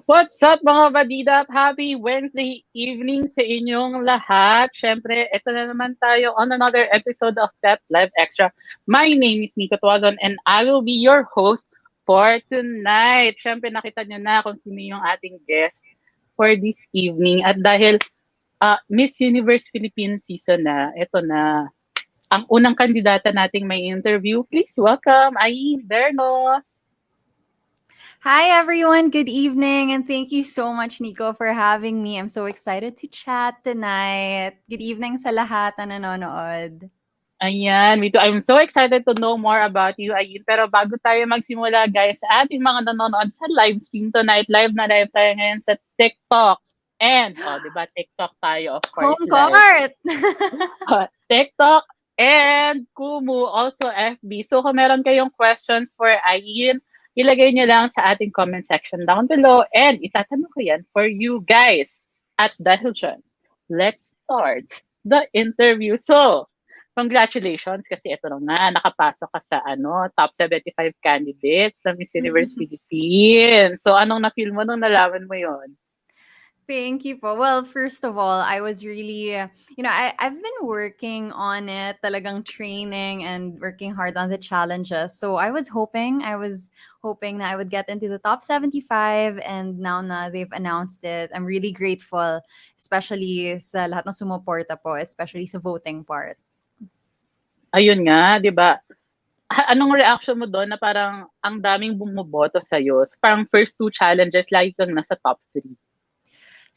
What's up mga badida at happy Wednesday evening sa inyong lahat. Siyempre, ito na naman tayo on another episode of PEP Live Extra. My name is Nikko Tuazon and I will be your host for tonight. Siyempre, nakita nyo na kung sino yung ating guest for this evening. At dahil Miss Universe Philippines season na, ito na, ang unang kandidata nating may interview. Please welcome AYN BERNOS. Hi everyone, good evening, and thank you so much, Nikko, for having me. I'm so excited to chat tonight. Good evening sa lahat na nanonood. Ayan, me too. I'm so excited to know more about you, Ayin. Pero bago tayo magsimula, guys, sa ating mga nanonood sa live stream tonight, live na live tayo ngayon sa TikTok. And, di ba, TikTok tayo, of course, Home live. court! TikTok and Kumu, also FB. So, kung meron kayong questions for Ayin, ilagay nyo lang sa ating comment section down below and itatanong ko yan for you guys. At dahil dyan, let's start the interview. So, congratulations kasi ito na nga, nakapasok ka sa top 75 candidates sa Miss Universe Philippines. So, anong na-feel mo nung nalaman mo yon? Thank you po. Well, first of all, I was really, I've been working on it, talagang training and working hard on the challenges. So I was hoping that I would get into the top 75, and now na they've announced it, I'm really grateful, especially sa lahat ng sumuporta po, especially sa voting part. Ayun nga, di ba? Anong reaction mo doon na parang ang daming bumuboto sa'yo? Parang first two challenges, lagi kang nasa top 3.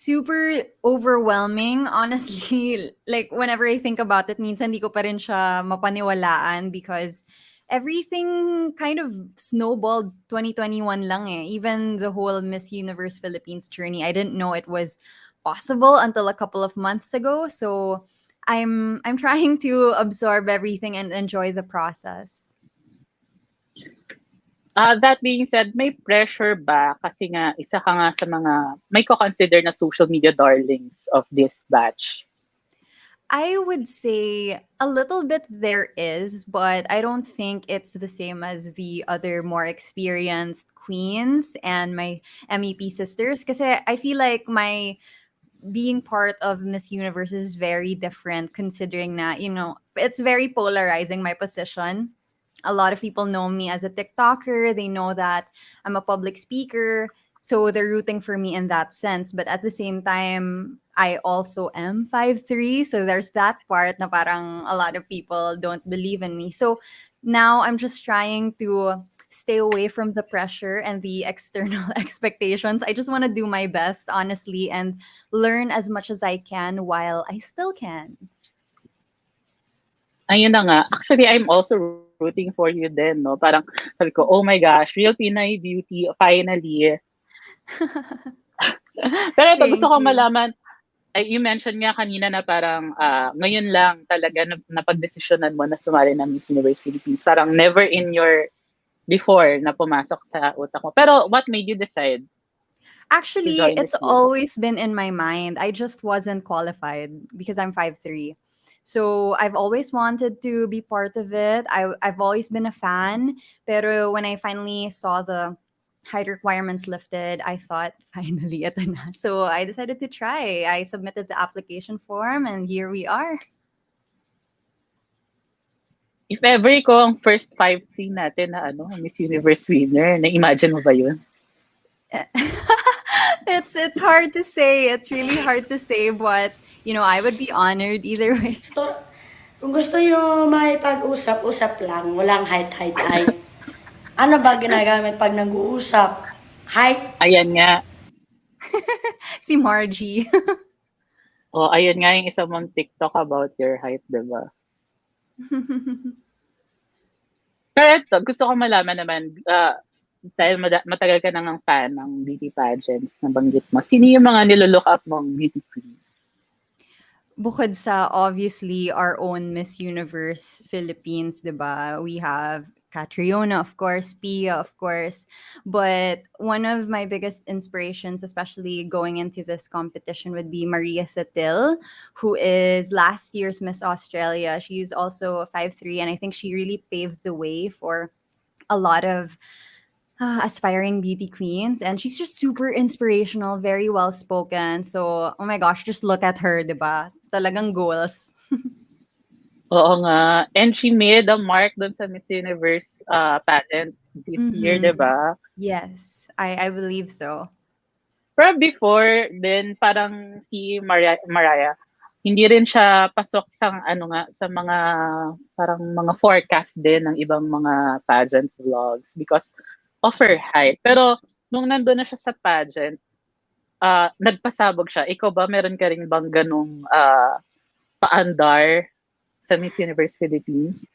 Super overwhelming, honestly. Like, whenever I think about it, minsan di ko pa rin siya mapaniwalaan because everything kind of snowballed 2021 lang eh. Even the whole Miss Universe Philippines journey, I didn't know it was possible until a couple of months ago. So I'm trying to absorb everything and enjoy the process. That being said, may pressure ba? Kasi nga, isa ka nga sa mga may ko-consider na social media darlings of this batch. I would say a little bit there is, but I don't think it's the same as the other more experienced queens and my MEP sisters. Because I feel like my being part of Miss Universe is very different considering that, it's very polarizing, my position. A lot of people know me as a TikToker. They know that I'm a public speaker. So they're rooting for me in that sense. But at the same time, I also am 5'3". So there's that part na parang a lot of people don't believe in me. So now I'm just trying to stay away from the pressure and the external expectations. I just want to do my best, honestly, and learn as much as I can while I still can. Ayun na nga. Actually, I'm also rooting for you din, no? Parang sabi ko, oh my gosh, real Pinay beauty, finally. Pero ito, gusto ko malaman, you mentioned nga kanina na parang ngayon lang talaga napagdesisyonan mo na sumali ng Miss Universe Philippines. Parang never in your before na pumasok sa utak mo. Pero what made you decide? Actually, it's always been in my mind. I just wasn't qualified because I'm 5'3". So I've always wanted to be part of it. I've always been a fan. Pero when I finally saw the height requirements lifted, I thought, finally, ito na. So I decided to try. I submitted the application form and here we are. If ever ko ang first 5'3" natin na Miss Universe winner, na-imagine mo ba yun? It's hard to say. It's really hard to say, but I would be honored either way. Kung gusto nyo makipag-usap-usap lang, walang height. Ano ba ginagamit pag nag-uusap? Height? Ayan nga. Si Margie. Ayun nga yung isa mong TikTok about your height, diba? Pero ito, gusto ko malaman naman, dahil matagal ka nang fan ng beauty pageants na banggit mo, sino yung mga nilolook up mong beauty queens? Bukod sa obviously our own Miss Universe Philippines, diba? We have Catriona, of course, Pia, of course. But one of my biggest inspirations, especially going into this competition, would be Maria Thetil, who is last year's Miss Australia. She's also 5'3", and I think she really paved the way for a lot of aspiring beauty queens, and she's just super inspirational, very well spoken. So, oh my gosh, just look at her, 'di ba? Talagang goals. Oo nga. And she made a mark dun sa Miss Universe pageant this year, di Mm-hmm. ba? Yes, I believe so. Pero before, then parang si Mariah, hindi rin siya pasok sa ano nga sa mga parang mga forecast din ng ibang mga pageant vlogs because of her height. Pero nung nandun na siya sa pageant, nagpasabog siya. Ikaw ba meron ka rin bang ganung paandar sa Miss Universe Philippines?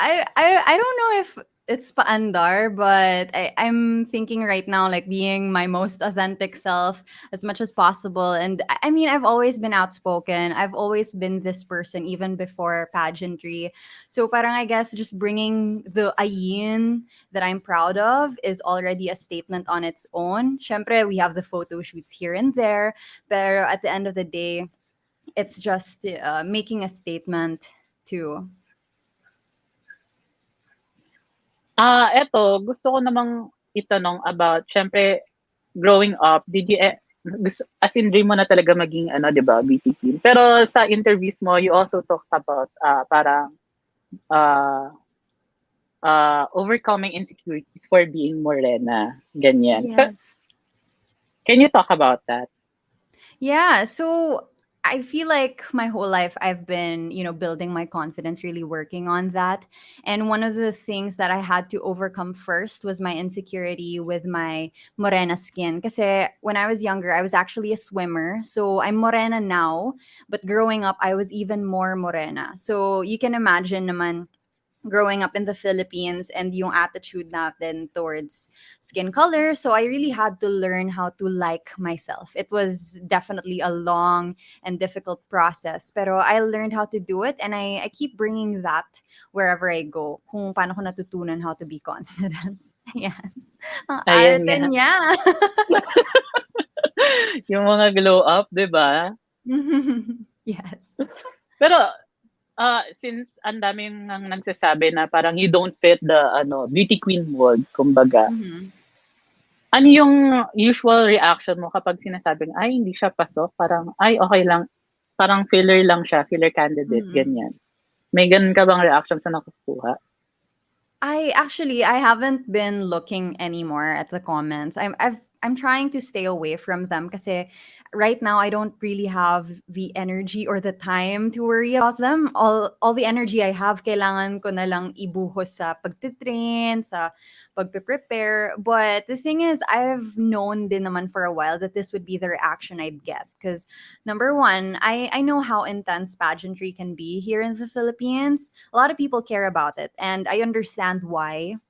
I don't know if it's paandar, but I'm thinking right now like being my most authentic self as much as possible. And I mean, I've always been outspoken. I've always been this person even before pageantry. So parang I guess just bringing the AYN that I'm proud of is already a statement on its own. Syempre, we have the photo shoots here and there, but at the end of the day, it's just making a statement too. Eto, gusto ko namang itanong about, syempre, growing up, did you, as in dream mo na talaga maging, ano, di ba, beauty queen. Pero sa interviews mo, you also talked about, parang, uh, overcoming insecurities for being morena, ganyan. Yes. Can you talk about that? Yeah, so I feel like my whole life I've been, building my confidence, really working on that. And one of the things that I had to overcome first was my insecurity with my morena skin. Because when I was younger, I was actually a swimmer. So I'm morena now, but growing up, I was even more morena. So you can imagine naman growing up in the Philippines and yung attitude natin towards skin color. So I really had to learn how to like myself. It was definitely a long and difficult process. Pero I learned how to do it, and I keep bringing that wherever I go. Kung paano ko natutunan how to be confident. Yan. Ang Ayan arte nga. niya. Yung mga glow up, di ba? Yes. Pero, since ang daming ang nagsasabi na parang you don't fit the beauty queen mold, kumbaga. Mhm. Ano yung usual reaction mo kapag sinasabing, ay, hindi siya pasok? Parang, ay, okay lang. Parang filler lang siya, filler candidate, Mhm. ganyan. May ganun ka bang reaction sa nakukuha? I haven't been looking anymore at the comments. I'm trying to stay away from them because right now I don't really have the energy or the time to worry about them. All the energy I have kailangan ko na lang ibuhos sa pagtitrain, sa pagpe-prepare. But the thing is, I've known din naman for a while that this would be the reaction I'd get because number one, I know how intense pageantry can be here in the Philippines. A lot of people care about it, and I understand why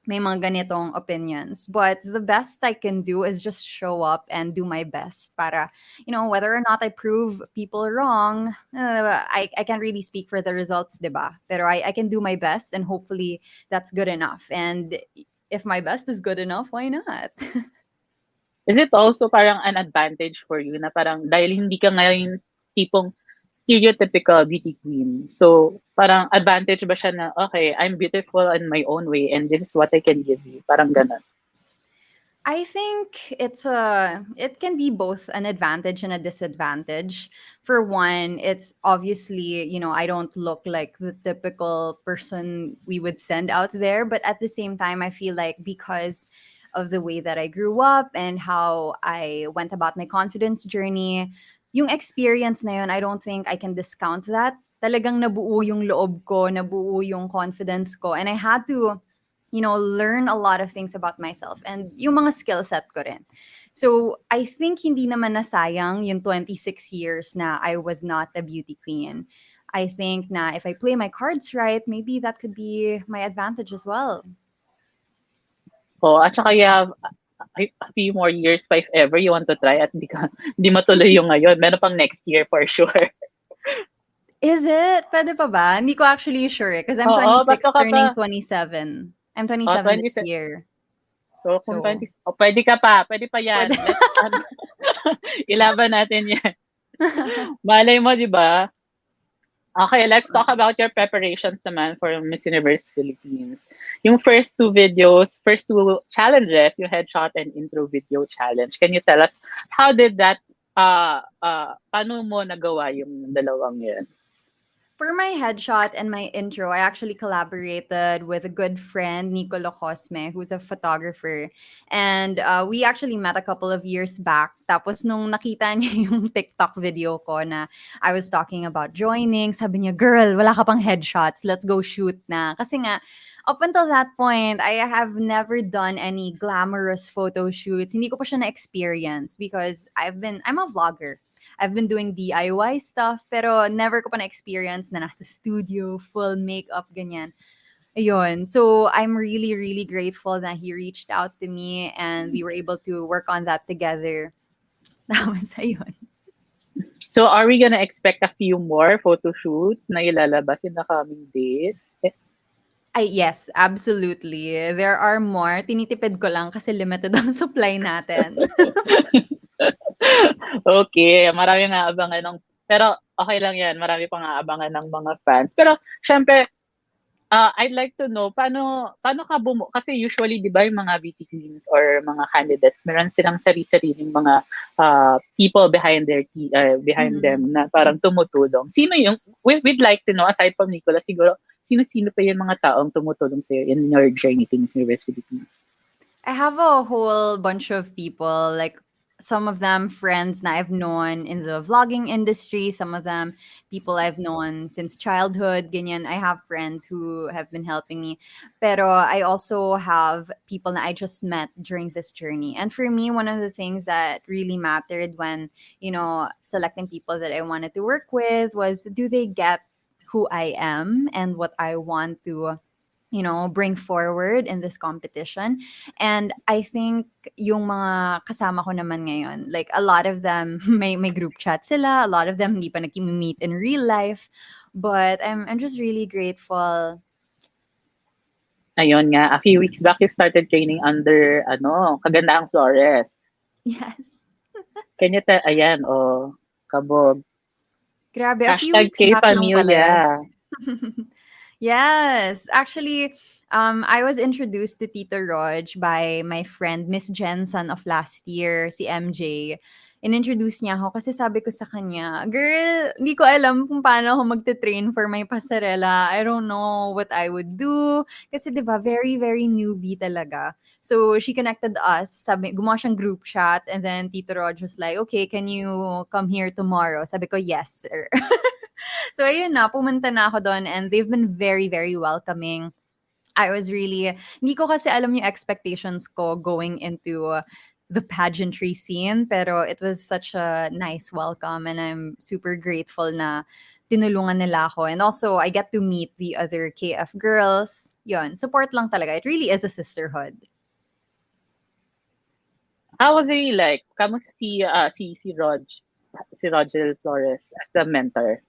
may mga ganitong opinions. But the best I can do is just show up and do my best para, whether or not I prove people wrong, I can't really speak for the results, diba? Pero I can do my best, and hopefully that's good enough. And if my best is good enough, why not? Is it also parang an advantage for you na parang dahil hindi ka ngayon tipong stereotypical beauty queen. So, parang advantage ba siya na, okay, I'm beautiful in my own way and this is what I can give you. Parang ganun. I think it can be both an advantage and a disadvantage. For one, it's obviously, I don't look like the typical person we would send out there, but at the same time I feel like because of the way that I grew up and how I went about my confidence journey, yung experience na yun, I don't think I can discount that. Talagang nabuo yung loob ko, nabuo yung confidence ko, and I had to learn a lot of things about myself and yung mga skill set ko rin. So, I think hindi naman nasayang yung 26 years na I was not a beauty queen. I think na if I play my cards right, maybe that could be my advantage as well. Oh, at saka you have a few more years pa if ever you want to try at hindi matuloy yung ngayon. Meron pang next year for sure. Is it? Pwede pa ba? Hindi ko actually sure because I'm Oo, 26 basta ka turning pa. 27. I'm 27 this year. So, kung So, 20, pwede ka pa. Pwede pa yan. pwede. Ilaban natin yan. Malay mo, di ba? Okay, let's talk about your preparations naman for Miss Universe Philippines. Yung first two challenges, yung headshot and intro video challenge. Can you tell us how did that paano mo nagawa yung dalawang yun? For my headshot and my intro, I actually collaborated with a good friend, Nikko, who's a photographer. And we actually met a couple of years back. Tapos nung nakita niya yung TikTok video ko na I was talking about joining, sabi niya, girl, wala ka pang headshots. Let's go shoot na. Kasi nga, up until that point, I have never done any glamorous photo shoots. Hindi ko pa siya na-experience because I'm a vlogger. I've been doing DIY stuff, pero never ko pa na-experience na nasa studio, full makeup, ganyan. Ayun. So, I'm really, really grateful that he reached out to me and we were able to work on that together. Tapos, ayun. So are we gonna expect a few more photo shoots na ilalabas in the coming days? Yes, absolutely. There are more. Tinitipid ko lang kasi limited ang supply natin. Okay, marami nga abangan ng pero okay lang 'yan, marami pang aabangan ng mga fans. Pero syempre, I'd like to know paano ka kasi usually 'di ba yung mga beauty queens or mga candidates meron silang sari-sariling mga people behind behind Mhm. them na parang tumutulong. Sino yung we'd like to know aside from Nicola siguro sino-sino pa yung mga taong tumutulong sa'yo in your journey to Miss Universe Philippines? I have a whole bunch of people, like some of them friends na I've known in the vlogging industry, some of them people I've known since childhood, ganyan. I have friends who have been helping me. Pero I also have people that I just met during this journey. And for me, one of the things that really mattered when, selecting people that I wanted to work with was, do they get who I am and what I want to bring forward in this competition. And I think yung mga kasama ko naman ngayon, like a lot of them may group chat sila, a lot of them hindi pa nagki-meet in real life, but I'm just really grateful. Ayun nga, a few weeks back you started training under Kagandaang Flores. Yes. Can you tell kabog. Grabe, a few Hashtag weeks back lang pala. K-Familia. Yes, actually, I was introduced to Tito Rog by my friend Miss Jensen of last year, si MJ. Inintroduce niya ako kasi sabi ko sa kanya, girl, hindi ko alam kung paano ako magte-train for my pasarela. I don't know what I would do. Kasi 'di ba, very, very newbie talaga. So, she connected us. Sabi, gumawa siyang group chat and then Tito Rog was like, okay, can you come here tomorrow? Sabi ko, yes, sir. So, ayun na, pumunta na ako doon and they've been very, very welcoming. I was really, hindi ko kasi alam yung expectations ko going into the pageantry scene, pero it was such a nice welcome and I'm super grateful na tinulungan nila ako. And also, I get to meet the other KF girls. Yun, support lang talaga. It really is a sisterhood. How was it like? Kamusta si Roger Flores as a mentor?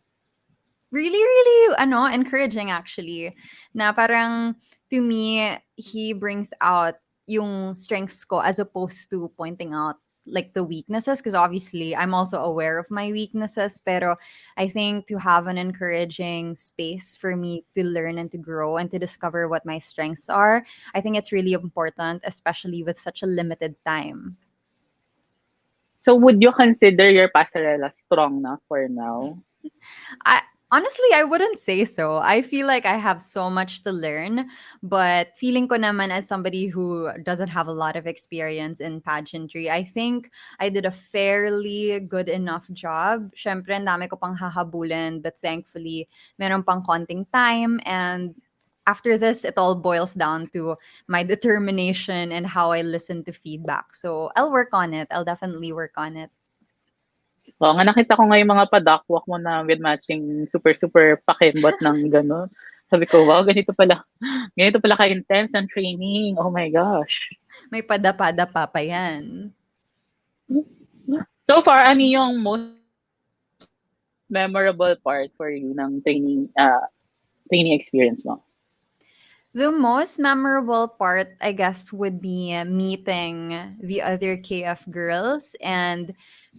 Really, really, encouraging actually. Na parang, to me, he brings out yung strengths ko as opposed to pointing out like the weaknesses, because obviously I'm also aware of my weaknesses, pero I think to have an encouraging space for me to learn and to grow and to discover what my strengths are, I think it's really important, especially with such a limited time. So would you consider your pasarela strong na for now? Honestly, I wouldn't say so. I feel like I have so much to learn, but feeling ko naman as somebody who doesn't have a lot of experience in pageantry, I think I did a fairly good enough job. Syempre, ang dami ko pang hahabulin, but thankfully, meron pang konting time, and after this, it all boils down to my determination and how I listen to feedback. So, I'll work on it. I'll definitely work on it. Oo nga, nakita ko nga yung mga padakwak mo na with matching super pakimbot ng gano'n. Sabi ko, wow, ganito pala ka-intense ang training. Oh my gosh. May padapa-dapa pa yan. So far, ano yung most memorable part for you ng training experience mo? The most memorable part, I guess, would be meeting the other KF girls and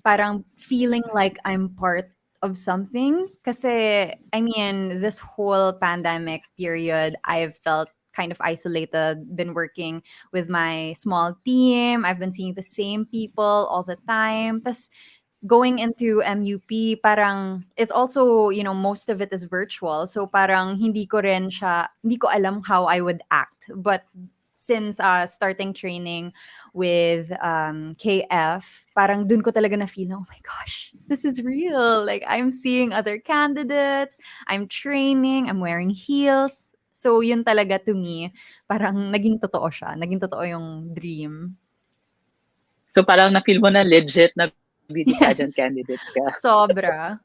parang feeling like I'm part of something. Kasi, I mean, this whole pandemic period, I've felt kind of isolated, been working with my small team. I've been seeing the same people all the time. Tas going into MUP, parang it's also, most of it is virtual. So parang hindi ko alam how I would act. But since starting training with KF, parang dun ko talaga na feel, oh my gosh, this is real. Like I'm seeing other candidates, I'm training, I'm wearing heels. So yun talaga to me, parang naging totoo siya. Naging totoo yung dream. So parang na-feel mo na legit na beauty pageant Yes. candidate ka. Sobra.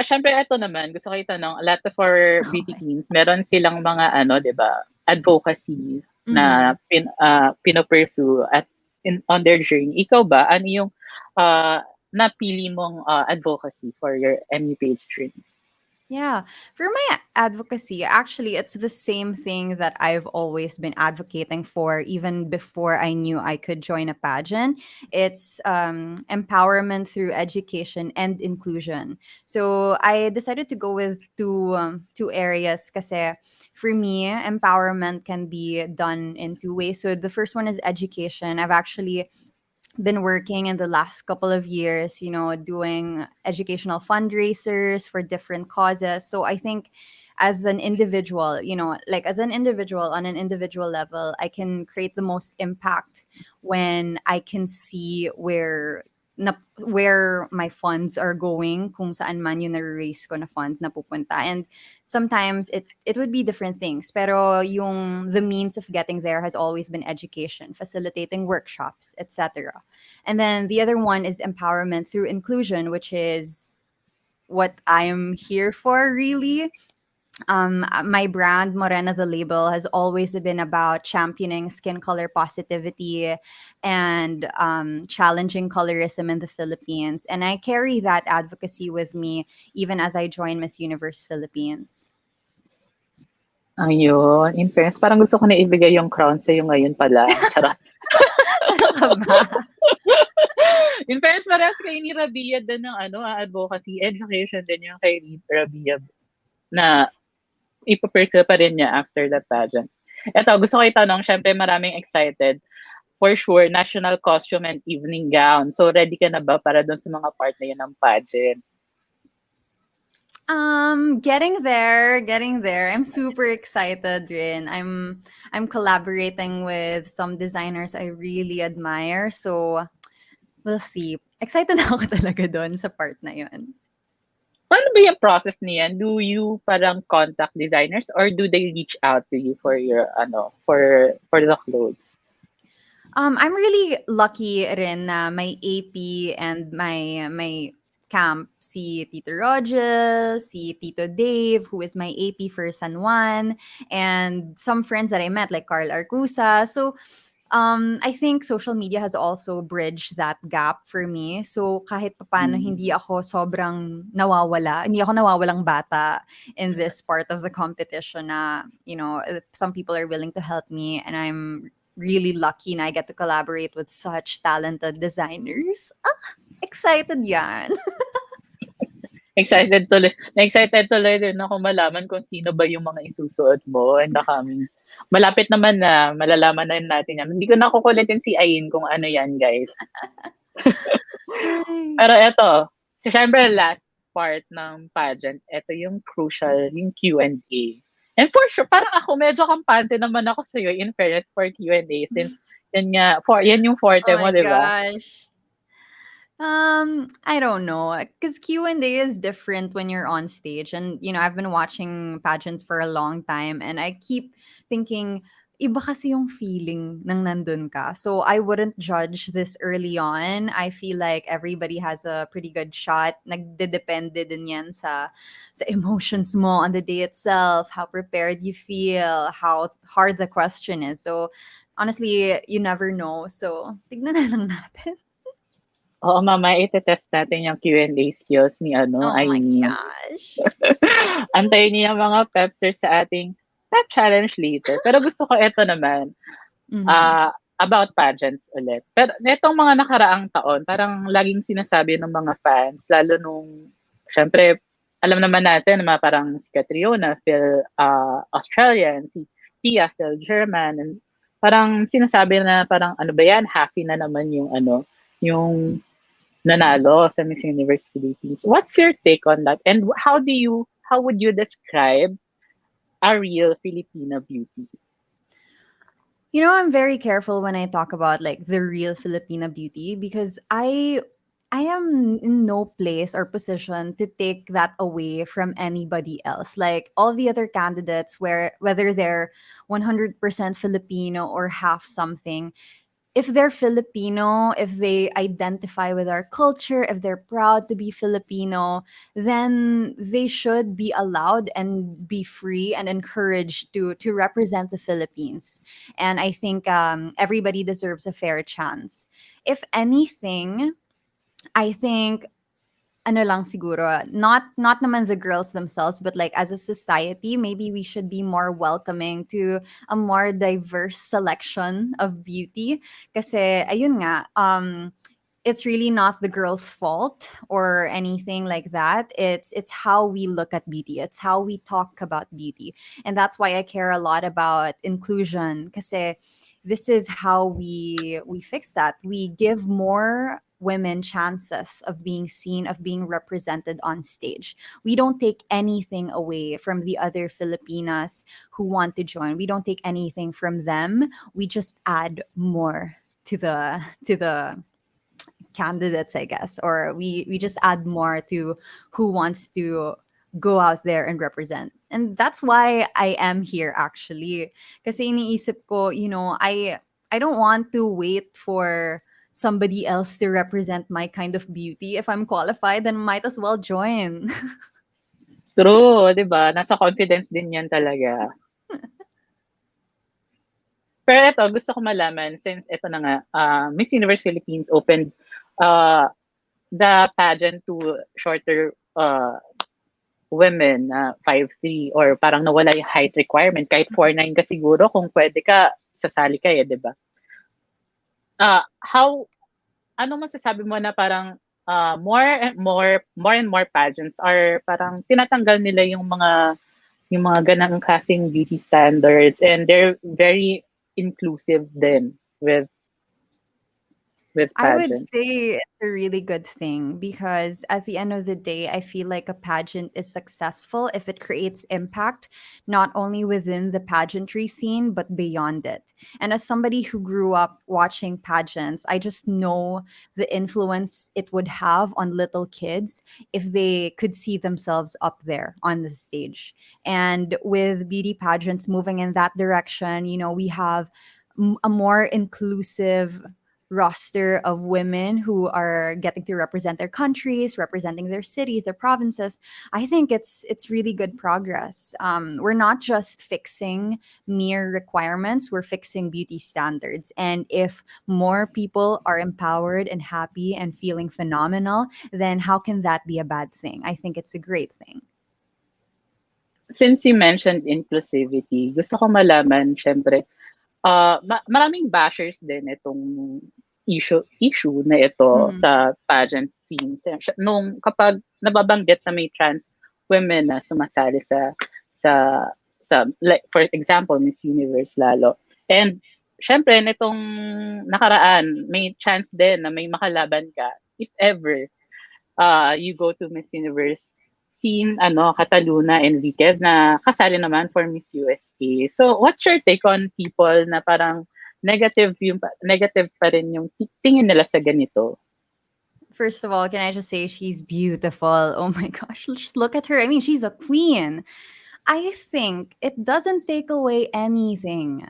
Syempre ito naman, gusto ko itanong, a lot of our beauty queens, meron silang mga di ba, advocacy na pinopursue on their journey. Ikaw ba, ano yung napili mong advocacy for your MU page journey? Yeah. For my advocacy, actually, it's the same thing that I've always been advocating for, even before I knew I could join a pageant. It's empowerment through education and inclusion. So I decided to go with two areas kasi for me, empowerment can be done in two ways. So the first one is education. I've actually been working in the last couple of years, doing educational fundraisers for different causes. So I think as an individual, like as an individual on an individual level, I can create the most impact when I can see where my funds are going, kung saan man yung na-raise ko na funds na pupunta. And sometimes it would be different things, pero the means of getting there has always been education, facilitating workshops, etc. And then the other one is empowerment through inclusion, which is what I'm here for, really. My brand, Morena the Label, has always been about championing skin color positivity and challenging colorism in the Philippines. And I carry that advocacy with me even as I join Miss Universe Philippines. Ayun. In fairness, parang gusto ko na ibigay yung crown sa'yo ngayon pala. Charot. In fairness, parehas kayo ni Rabia din ng advocacy, education din yung kay Rabia na ipapursue pa rin niya after the pageant. Ito, gusto ko itanong, syempre maraming excited. For sure, national costume and evening gown. So, ready ka na ba para dun sa mga part na yun ng pageant? Getting there. I'm super excited rin. I'm collaborating with some designers I really admire. So, we'll see. Excited na ako talaga doon sa part na yun. Paano ba yung process niyan? Do you parang contact designers or do they reach out to you for your for the clothes? I'm really lucky rin na my AP and my camp, si Tito Rogel, si Tito Dave, who is my AP for San Juan, and some friends that I met like Carl Arcusa. So I think social media has also bridged that gap for me. So kahit papaano hindi ako sobrang nawawala, hindi ako nawawalang bata in this part of the competition na, some people are willing to help me and I'm really lucky na I get to collaborate with such talented designers. Excited yan. Excited tuloy din ako malaman kung sino ba yung mga isusuot mo and malapit naman na malalaman na natin yan. Hindi ko na kukulitin si Ayin kung ano yan, guys. Pero eto, syempre last part ng pageant, eto yung crucial, yung Q&A. And for sure, parang ako medyo kampante naman ako sa'yo in fairness for Q&A since yan yung forte mo, di ba? Oh my gosh. I don't know, because Q&A is different when you're on stage, and I've been watching pageants for a long time, and I keep thinking, iba kasi yung feeling nang nandun ka. So I wouldn't judge this early on. I feel like everybody has a pretty good shot. Nagdedepende din yan sa emotions mo on the day itself, how prepared you feel, how hard the question is. So honestly, you never know. So tignan na lang natin. Oo, mama, itetest natin yung Q&A skills ni Oh my Aini. gosh. Antayin niyo yung mga pepsters sa ating pep challenge later. Pero gusto ko ito naman. about pageants ulit. Pero netong mga nakaraang taon, parang laging sinasabi ng mga fans, lalo nung, syempre, alam naman natin, mga parang si Catriona, Australian, si Pia, Phil German, and parang sinasabi na parang ano ba yan, happy na naman yung ano, yung nanalo sa Miss Universe Philippines. What's your take on that? And how would you describe a real Filipino beauty? You know, I'm very careful when I talk about like the real Filipina beauty because I am in no place or position to take that away from anybody else. Like all the other candidates whether they're 100% Filipino or half something, if they're Filipino, if they identify with our culture, if they're proud to be Filipino, then they should be allowed and be free and encouraged to represent the Philippines. And I think everybody deserves a fair chance. If anything, I think ano lang siguro, not naman the girls themselves, but like as a society, maybe we should be more welcoming to a more diverse selection of beauty. Kasi ayun nga, it's really not the girl's fault or anything like that. It's how we look at beauty. It's how we talk about beauty. And that's why I care a lot about inclusion. Kasi this is how we fix that. We give more women chances of being seen, of being represented on stage. We don't take anything away from the other Filipinas who want to join. We don't take anything from them. We just add more to the candidates, I guess, or we just add more to who wants to go out there and represent. And that's why I am here actually. Kasi iniisip ko, I don't want to wait for somebody else to represent my kind of beauty. If I'm qualified, then might as well join. True, 'di ba? Nasa confidence din 'yan talaga. Pero eto, gusto ko malaman, since eto na nga, Miss Universe Philippines opened the pageant to shorter women, 5'3", or parang nawala yung height requirement. Kahit 4'9" ka siguro, kung pwede ka, sasali ka 'di ba? Ano masasabi mo na parang more and more pageants are parang tinatanggal nila yung mga ganang klaseng beauty standards, and they're very inclusive then with I would pageants. say it's a really good thing because at the end of the day, I feel like a pageant is successful if it creates impact, not only within the pageantry scene, but beyond it. And as somebody who grew up watching pageants, I just know the influence it would have on little kids if they could see themselves up there on the stage. And with beauty pageants moving in that direction, we have a more inclusive roster of women who are getting to represent their countries, representing their cities, their provinces. I think it's really good progress. We're not just fixing mere requirements; we're fixing beauty standards. And if more people are empowered and happy and feeling phenomenal, then how can that be a bad thing? I think it's a great thing. Since you mentioned inclusivity, gusto ko malaman, syempre, maraming bashers din itong issue na ito Mm. sa pageant scene. Nung kapag nababanggit na may trans women na sumasali sa like for example Miss Universe lalo. And syempre nitong nakaraan may chance din na may makalaban ka if ever you go to Miss Universe scene, Cataluna Enriquez na kasali naman for Miss USA. So what's your take on people na parang negative pa rin yung tingin nila sa ganito? First of all, can I just say she's beautiful? Oh my gosh, just look at her. I mean, she's a queen. I think it doesn't take away anything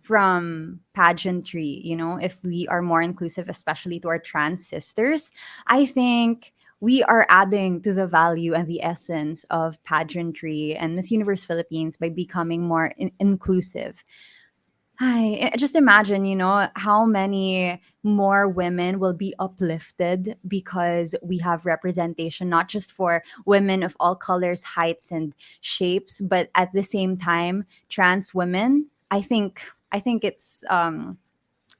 from pageantry, if we are more inclusive, especially to our trans sisters. I think we are adding to the value and the essence of pageantry and Miss Universe Philippines by becoming more inclusive. Just imagine, how many more women will be uplifted because we have representation, not just for women of all colors, heights, and shapes, but at the same time, trans women. I think it's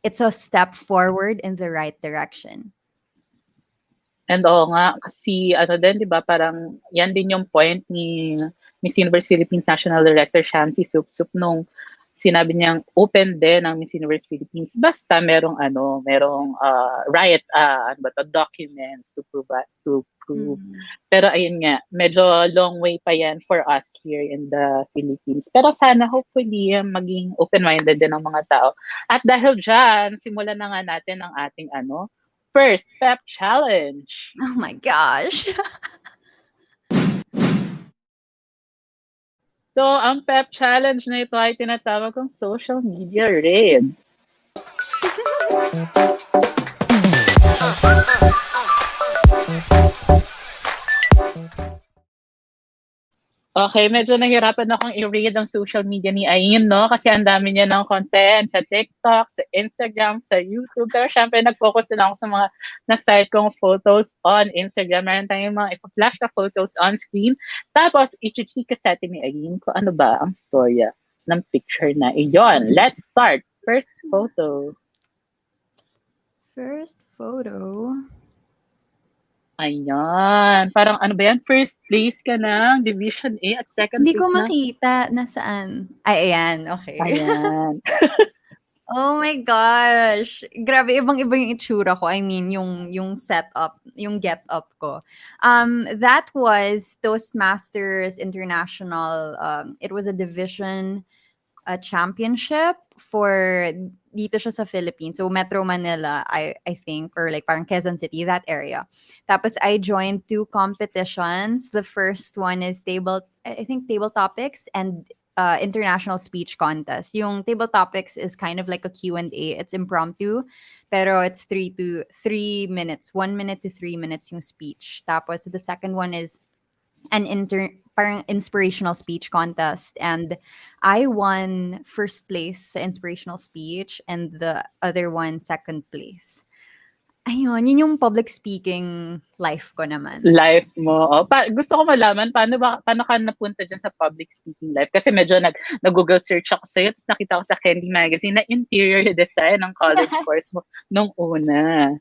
it's a step forward in the right direction. And oo nga, kasi ano din, di ba, parang yan din yung point ni Miss Universe Philippines National Director Shamsi Supsup nung sinabi niyang open din ng Miss Universe Philippines basta merong right ano ba to, documents to prove. Pero ayun nga, medyo long way pa yan for us here in the Philippines. Pero sana hopefully maging open-minded din ng mga tao. At dahil dyan, simulan na nga natin ang ating first PEP Challenge. Oh my gosh. So, ang PEP Challenge na ito ay tinatawag kong social media raid. Okay, medyo nahirapan akong i-read ang social media ni AYN, no? Kasi ang dami niya ng content sa TikTok, sa Instagram, sa YouTube. Pero syempre, nag-focus na ako sa mga na-site kong photos on Instagram. Meron tayong mga ipa-flash na photos on screen. Tapos, i-chika sa atin ni AYN kung ano ba ang storya ng picture na iyon. Let's start. First photo. First photo. Ayan. Parang ano ba yan? First place ka ng Division A at second Hindi place ko na? makita nasaan. Ay, ayan. Okay. Ayan. Oh my gosh. Grabe, ibang-iba yung itsura ko. I mean, yung setup, yung get-up ko. That was Toastmasters International. It was a division championship for dito siya sa Philippines. So Metro Manila, I think, or like parang Quezon City, that area. Tapos I joined 2 competitions. The first one is table topics and international speech contest. Yung table topics is kind of like a Q&A. It's impromptu, pero it's 3 minutes. 1 minute to 3 minutes yung speech. Tapos the second one is an parang inspirational speech contest, and I won first place sa inspirational speech and the other one second place. Ayun, yun yung public speaking life ko naman. Life mo. Gusto ko malaman paano ka napunta dyan sa public speaking life? Kasi medyo nag-Google search ako sa'yo, tapos nakita ko sa Candy Magazine na interior design ng college course mo nung una.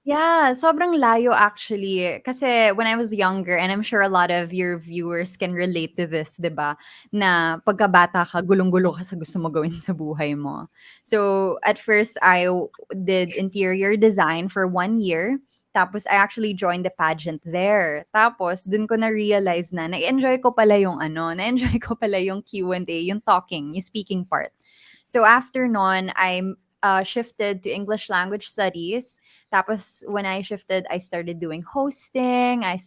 Yeah, sobrang layo actually. Kasi when I was younger, and I'm sure a lot of your viewers can relate to this, 'di ba? Na pagkabata ka, gulong-gulo ka sa gusto mo gawin sa buhay mo. So, at first, I did interior design for 1 year. Tapos, I actually joined the pageant there. Tapos, dun ko na-realize na na-enjoy ko pala yung na-enjoy ko pala yung Q&A, yung talking, yung speaking part. So, after nun, I shifted to English language studies. Tapos when I shifted, I started doing hosting. I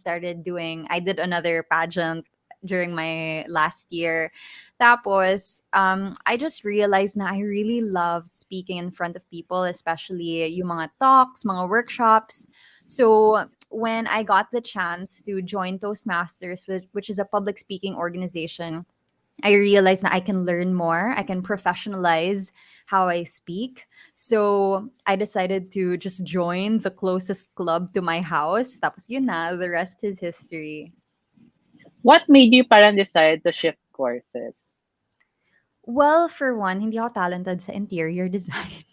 did another pageant during my last year. Tapos, I just realized na I really loved speaking in front of people, especially yung mga talks, mga workshops. So when I got the chance to join Toastmasters, which is a public speaking organization, I realized that I can learn more. I can professionalize how I speak. So I decided to just join the closest club to my house. Tapos yun na, the rest is history. What made you parang decide to shift courses? Well, for one, hindi ako talented sa interior design.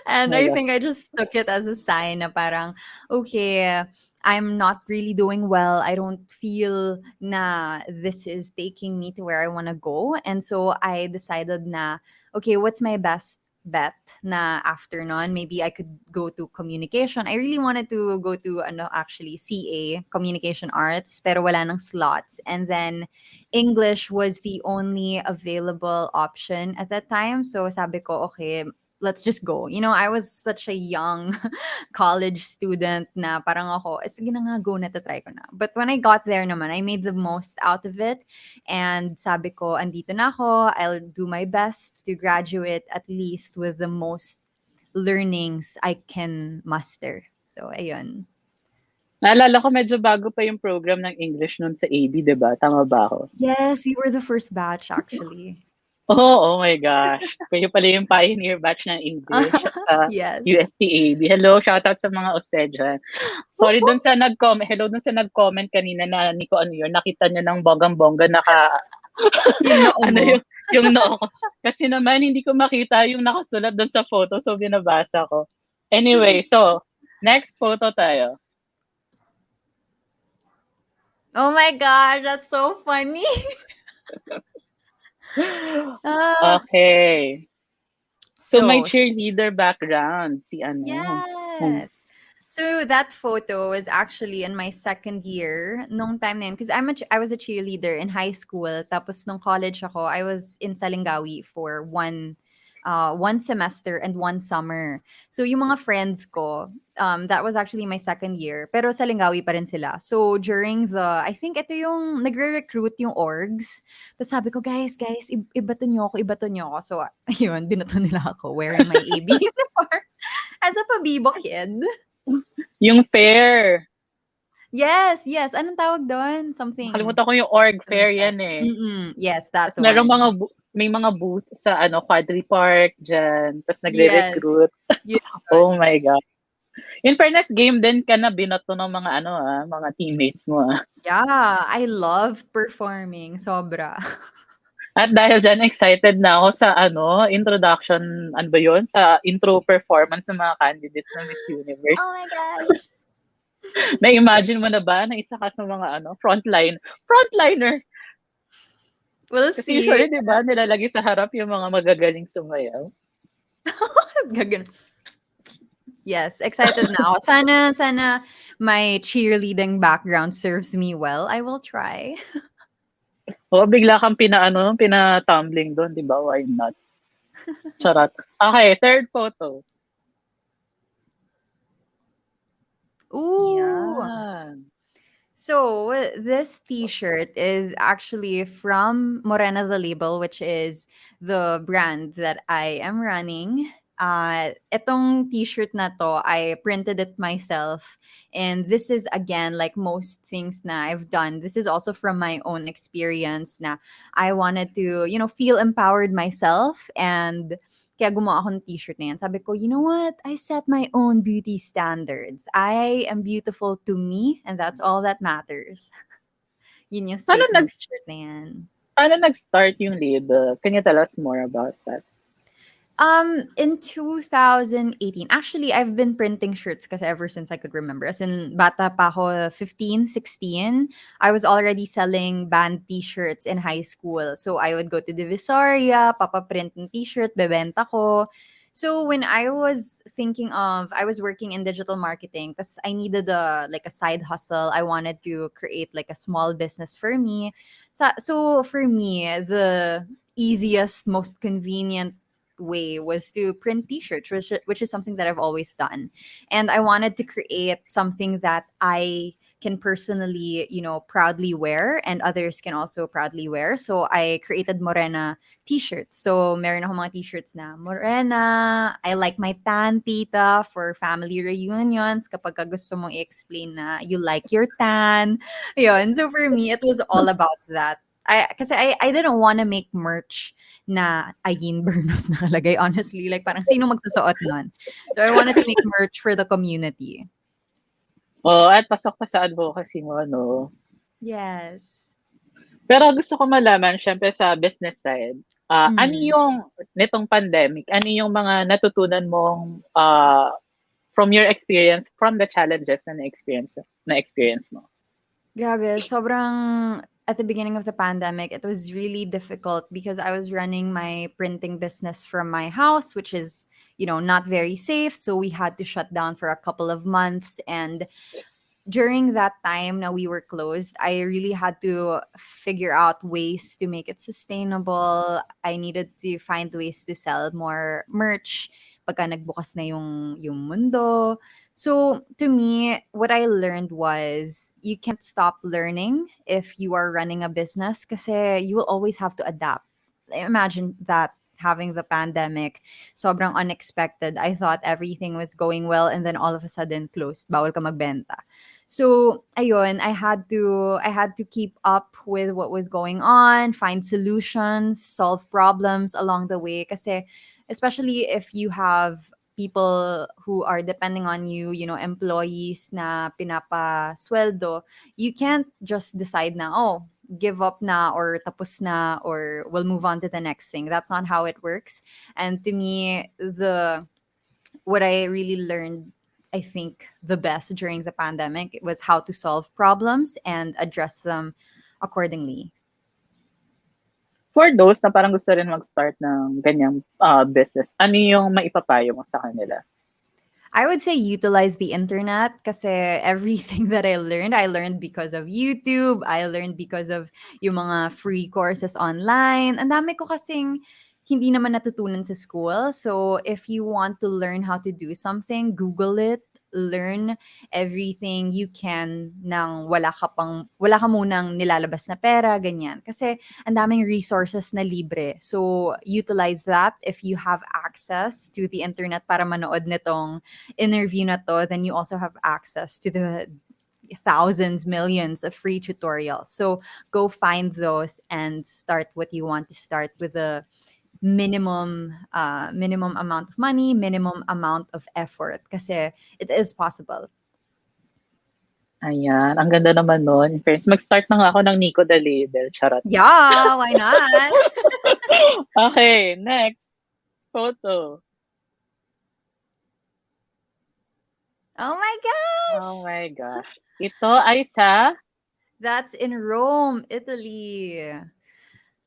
And I think I just took it as a sign na parang, okay, I'm not really doing well. I don't feel na this is taking me to where I want to go. And so I decided na, okay, what's my best bet na after nun? Maybe I could go to communication. I really wanted to go to actually CA, communication arts, pero wala nang slots. And then English was the only available option at that time. So sabi ko, okay, let's just go. You know, I was such a young college student na parang ako, sige na nga, go na, try ko na. But when I got there naman, I made the most out of it. And sabi ko, andito na ako, I'll do my best to graduate at least with the most learnings I can muster. So, ayun. Naalala ko medyo bago pa yung program ng English nun sa AB, di ba? Tama ba ako? Yes, we were the first batch actually. Oh my gosh. Kayo pala yung pioneer batch ng English sa Yes. USTAB. Hello, shoutout sa mga Osted dyan. Sorry dun sa nag-comment. Hello dun sa nag-comment kanina na Nikko, ano yun, nakita niya ng bonggang-bongga Yung noo mo. yung noo ko. Kasi naman hindi ko makita yung nakasulat doon sa photo, so binabasa ko. Anyway, so next photo tayo. Oh my gosh, that's so funny. Ah, Okay. So may so, cheerleader background si ano. Hmm. yes. So that photo was actually in my second year nung time na yun. Because I was a cheerleader in high school. Tapos nung college ako, I was in Salingawi for one semester and one summer. So yung mga friends ko, that was actually my second year. Pero Salingawi pa rin sila. So during I think ito yung nagre-recruit yung orgs. Tapos sabi ko, guys, ibato nyo ako. So, ayun, binato nila ako wearing my AB uniform. As a pabibo kid. Yung fair. Yes. Anong tawag doon? Something. Nakalimutan ko yung org Something fair like that. yan eh. Yes, that Tapos merong one. may mga booth sa Quadri Park dyan. Tapos Yes. nagre-recruit. Yun. Oh my God. In fairness, game din ka na binato ng mga mga teammates mo. Yeah, I loved performing. Sobra. At dahil dyan, excited na ako sa introduction, ano ba yun? Sa intro performance ng mga candidates ng Miss Universe. Oh my gosh. Na-imagine mo na ba na isa ka sa mga frontliner? We'll Kasi see. usually, di ba, nilalagay sa harap yung mga magagaling sumayaw. Gagan. Yes, excited na ako. Sana my cheerleading background serves me well. I will try. O, bigla kang pina-tumbling doon, di ba? Why not? Charot. Okay, third photo. Ooh. Yan. So this T-shirt is actually from Morena the Label, which is the brand that I am running. Itong T-shirt na to, I printed it myself, and this is again like most things na I've done. This is also from my own experience. Na I wanted to, feel empowered myself, and kaya gumawa ako ng T-shirt na yan. Sabi ko, you know what? I set my own beauty standards. I am beautiful to me, and that's all that matters. Yun yung Paano, statement nag, t-shirt na yan. paano nag-start yung label? Can you tell us more about that? In 2018, actually, I've been printing shirts kasi ever since I could remember. As in, bata pa ako, 15, 16, I was already selling band t-shirts in high school. So, I would go to Divisoria, papaprint ng t-shirt, bebenta ko. So, when I was I was working in digital marketing, tas I needed a side hustle. I wanted to create like a small business for me. So for me, the easiest, most convenient way was to print t-shirts, which is something that I've always done. And I wanted to create something that I can personally, proudly wear, and others can also proudly wear. So I created Morena t-shirts. So meron ako mga t-shirts na Morena, I like my tan tita for family reunions kapag gusto mong i-explain na you like your tan. Yun. So for me, it was all about that. I didn't want to make merch na AYN BERNOS nakalagay, honestly. Like, parang sino magsusuot nun? So, I wanted to make merch for the community. Oh, at pasok pa sa advocacy mo, no? Yes. Pero gusto ko malaman, syempre sa business side, ano Mm. yung, nitong pandemic, ano yung mga natutunan mong from your experience, from the challenges na na-experience mo? Grabe, sobrang at the beginning of the pandemic, it was really difficult because I was running my printing business from my house, which is, not very safe. So we had to shut down for a couple of months. And during that time now we were closed, I really had to figure out ways to make it sustainable. I needed to find ways to sell more merch pagka nagbukas na yung mundo. So to me, what I learned was you can't stop learning if you are running a business kasi you will always have to adapt. Imagine that having the pandemic, sobrang unexpected. I thought everything was going well and then all of a sudden closed. Bawal ka magbenta. So, ayun, I had to keep up with what was going on, find solutions, solve problems along the way kasi especially if you have people who are depending on you, employees na pinapasweldo, you can't just decide na, oh, give up na or tapos na or we'll move on to the next thing. That's not how it works. And to me, what I really learned, I think the best during the pandemic was how to solve problems and address them accordingly. For those na parang gusto rin mag-start ng ganyang business, ano yung maipapayo mo sa kanila? I would say utilize the internet kasi everything that I learned because of YouTube. I learned because of yung mga free courses online. Ang dami ko kasing hindi naman natutunan sa school. So if you want to learn how to do something, Google it. Learn everything you can nang wala ka munang nilalabas na pera, ganyan. Kasi ang daming resources na libre. So utilize that if you have access to the internet para manood nitong interview na to, then you also have access to the thousands, millions of free tutorials. So go find those and start what you want to start with a minimum amount of money, minimum amount of effort kasi it is possible. Ayan, ang ganda naman nun. In fairness, mag-start na nga ako ng Nikko the Label. Charot. Yeah, why not? Okay, next photo. Oh my gosh! Oh my gosh. Ito ay sa That's in Rome, Italy.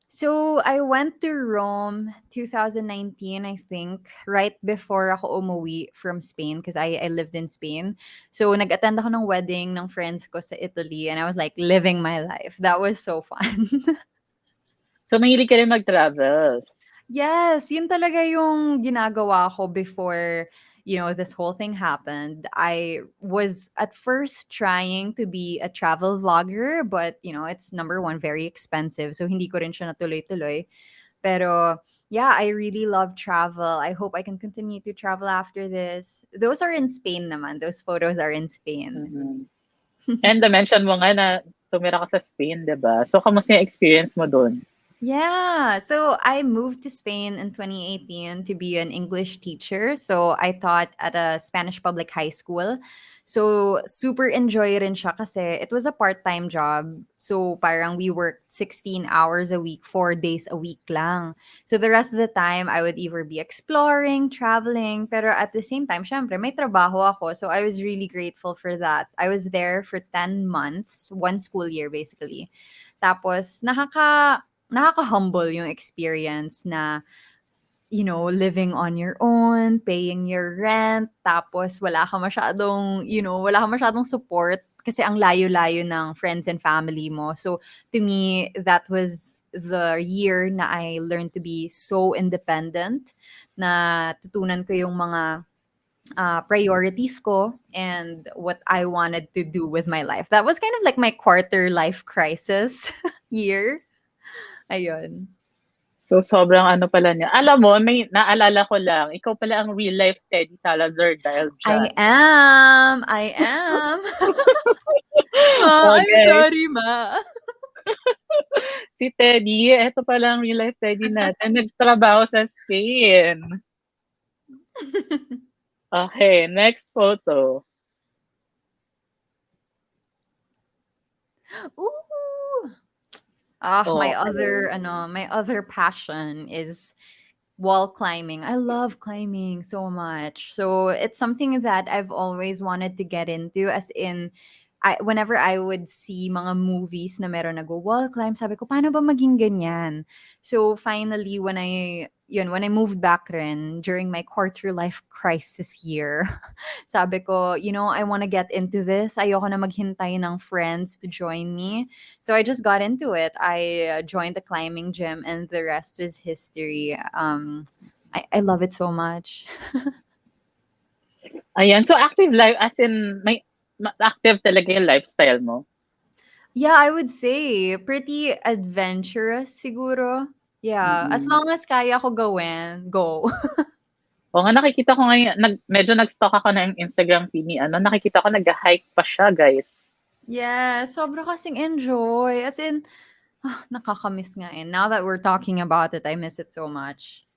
So, I went to Rome 2019, I think, right before ako umuwi from Spain because I lived in Spain. So, nag-attend ako ng wedding ng friends ko sa Italy and I was like living my life. That was so fun. So, mahilig ka rin mag-travel. Yes, yun talaga yung ginagawa ko before, this whole thing happened. I was at first trying to be a travel vlogger, but, it's number one, very expensive. So, hindi ko rin siya natuloy-tuloy. Pero, yeah, I really love travel. I hope I can continue to travel after this. Those are in Spain naman. Those photos are in Spain. Mm-hmm. And na-mention mo nga na tumira ka sa Spain, diba? So, kamusta yung experience mo doon? Yeah. So I moved to Spain in 2018 to be an English teacher. So I taught at a Spanish public high school. So super enjoy rin siya kasi it was a part-time job. So parang we worked 16 hours a week, 4 days a week lang. So the rest of the time, I would either be exploring, traveling, pero at the same time, syempre, may trabaho ako. So I was really grateful for that. I was there for 10 months, 1 school year basically. Tapos nakaka-humble yung experience na, living on your own, paying your rent, tapos wala ka masyadong support kasi ang layo-layo ng friends and family mo. So, to me, that was the year na I learned to be so independent, na tutunan ko yung mga priorities ko and what I wanted to do with my life. That was kind of like my quarter life crisis year. Ayun. So, sobrang ano pala niya. Alam mo, may naalala ko lang, ikaw pala ang real life Teddy Salazar dahil dyan. I am. Ma, I'm sorry, ma. Si Teddy, eto pala ang real life Teddy natin. Nagtrabaho sa Spain. Okay, next photo. Ooh. Okay. My other passion is wall climbing. I love climbing so much. So it's something that I've always wanted to get into, as in whenever I would see mga movies na meron nag-wall climb, sabi ko, paano ba maging ganyan? So finally, when I moved back rin during my quarter life crisis year, sabi ko, I want to get into this. Ayoko na maghintay ng friends to join me. So I just got into it. I joined the climbing gym and the rest is history. I love it so much. Ayan, so active life, as in, may active talaga yung lifestyle mo? Yeah, I would say pretty adventurous siguro. Yeah, as long as kaya ko gawin, go. O nga, nakikita ko ngayon, medyo nag-stalk ako ng Instagram feed ni nakikita ko nag-hike pa siya, guys. Yeah, sobra kasing enjoy. As in, nakakamiss nga eh. Now that we're talking about it, I miss it so much.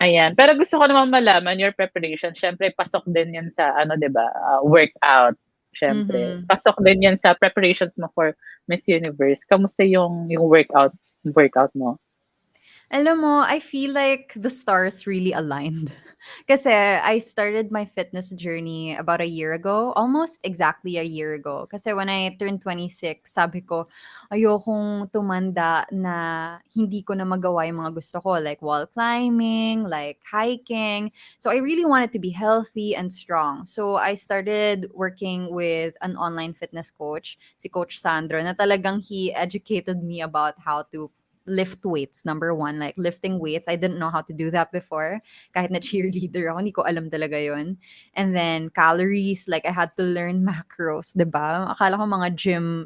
Ayan. Pero gusto ko naman malaman your preparation. Siyempre, pasok din yan sa, 'di ba, workout. Syempre. Mm-hmm. Pasok din yan sa preparations mo for Miss Universe. Kamusta yung workout mo? Alam mo, I feel like the stars really aligned. Kasi I started my fitness journey about a year ago, almost exactly a year ago. Kasi when I turned 26, sabi ko, ayokong tumanda na hindi ko na magawa yung mga gusto ko, like wall climbing, like hiking. So I really wanted to be healthy and strong. So I started working with an online fitness coach, si Coach Sandro, na talagang he educated me about how to lift weights, number one, like lifting weights. I didn't know how to do that before. Kahit na cheerleader ako, hindi ko alam talaga yun. And then calories, like I had to learn macros, 'di ba? Akala ko mga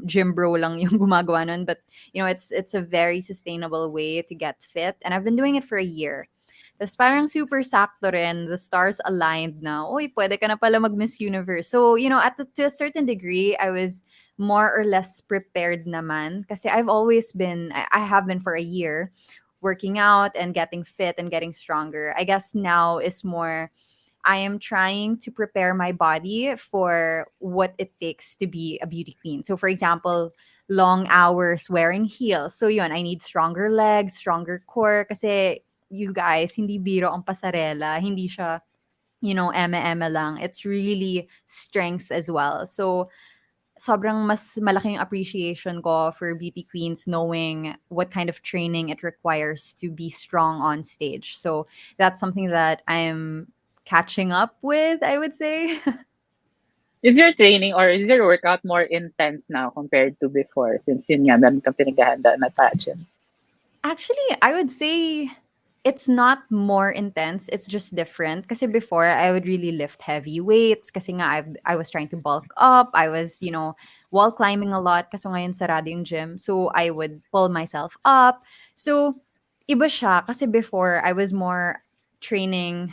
gym bro lang yung gumagawa nun, but it's a very sustainable way to get fit, and I've been doing it for a year. Tapos parang super sakto rin, the stars aligned na, uy, pwede ka na pala mag-Miss Universe. So, to a certain degree, I was more or less prepared naman. Kasi I have been for a year, working out and getting fit and getting stronger. I guess now is more, I am trying to prepare my body for what it takes to be a beauty queen. So, for example, long hours wearing heels. So, yun, I need stronger legs, stronger core. Kasi, you guys, hindi biro ang pasarela. Hindi siya, eme-eme lang. It's really strength as well. So, sobrang mas malaking appreciation ko for beauty queens knowing what kind of training it requires to be strong on stage. So that's something that I'm catching up with, I would say. Is your training or is your workout more intense now compared to before? Since yun nga, meron kang pinaghahanda na pageant. Actually, I would say it's not more intense. It's just different. Kasi before, I would really lift heavy weights. Kasi nga, I was trying to bulk up. I was, wall climbing a lot. Kasi ngayon sarado yung gym. So, I would pull myself up. So, iba siya. Kasi before, I was more training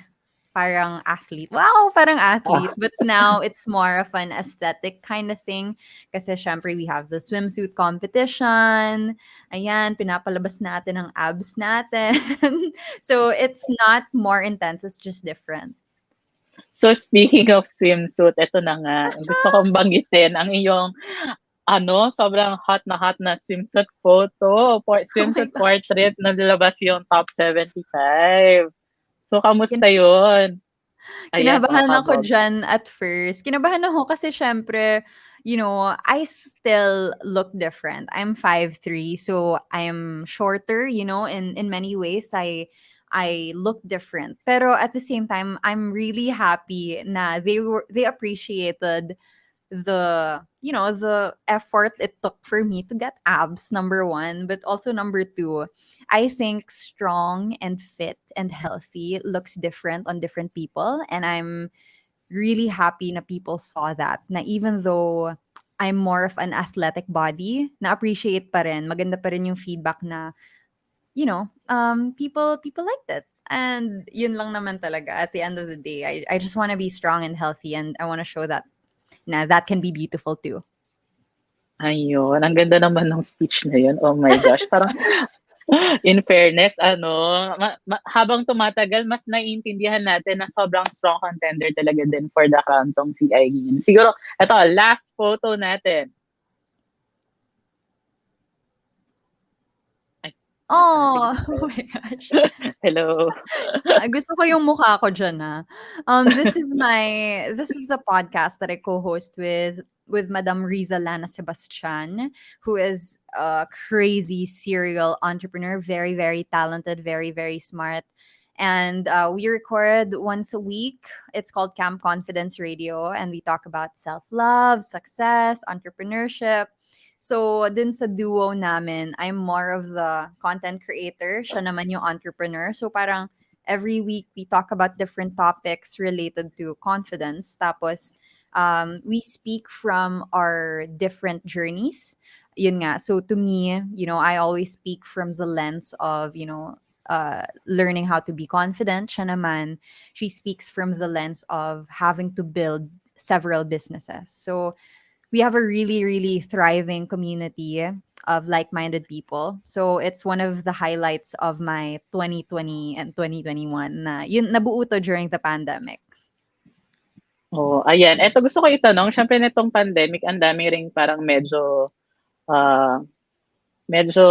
parang athlete. Wow, parang athlete. Ah, But now, it's more of an aesthetic kind of thing. Kasi syempre, we have the swimsuit competition. Ayan, pinapalabas natin ang abs natin. So, it's not more intense, it's just different. so speaking of swimsuit, ito na nga. Gusto kong banggitin ang iyong sobrang hot na swimsuit photo, Oh my swimsuit gosh. portrait na nilabas yung top 75. So, kamusta yun? Ayan, Kinabahan ako kabog. diyan at first. Kinabahan ako kasi siyempre, I still look different. I'm 5'3", so I'm shorter, in many ways. I look different. Pero at the same time, I'm really happy na they appreciated the effort it took for me to get abs, number one, but also number two, I think strong and fit and healthy looks different on different people, and I'm really happy na people saw that, na even though I'm more of an athletic body, na appreciate pa rin, maganda pa rin yung feedback na people liked it. And yun lang naman talaga at the end of the day. I just want to be strong and healthy, and I want to show that that can be beautiful too. Ayun, ang ganda naman ng speech na yun. Oh my gosh, parang in fairness, habang tumatagal, mas naiintindihan natin na sobrang strong contender talaga din for the crown tong si AYN. Siguro, ito, last photo natin. Ay, Oh, sige. oh my gosh. Hello. Gusto ko yung mukha ko dyan, ha. This is the podcast that I co-host with Madam Riza Lana Sebastian, who is a crazy serial entrepreneur, very, very talented, very, very smart. And we record once a week. It's called Camp Confidence Radio, and we talk about self-love, success, entrepreneurship. So, dun sa duo namin, I'm more of the content creator. Siya naman yung entrepreneur. So, parang every week we talk about different topics related to confidence. Tapos, we speak from our different journeys. Yun nga. So, to me, I always speak from the lens of, learning how to be confident. Siya naman, she speaks from the lens of having to build several businesses. So, we have a really, really thriving community of like-minded people. So it's one of the highlights of my 2020 and 2021 na yun nabuo to during the pandemic. Oh, ayan. Eto gusto ko itanong, siyempre nitong pandemic, ang dami ring parang ah, medyo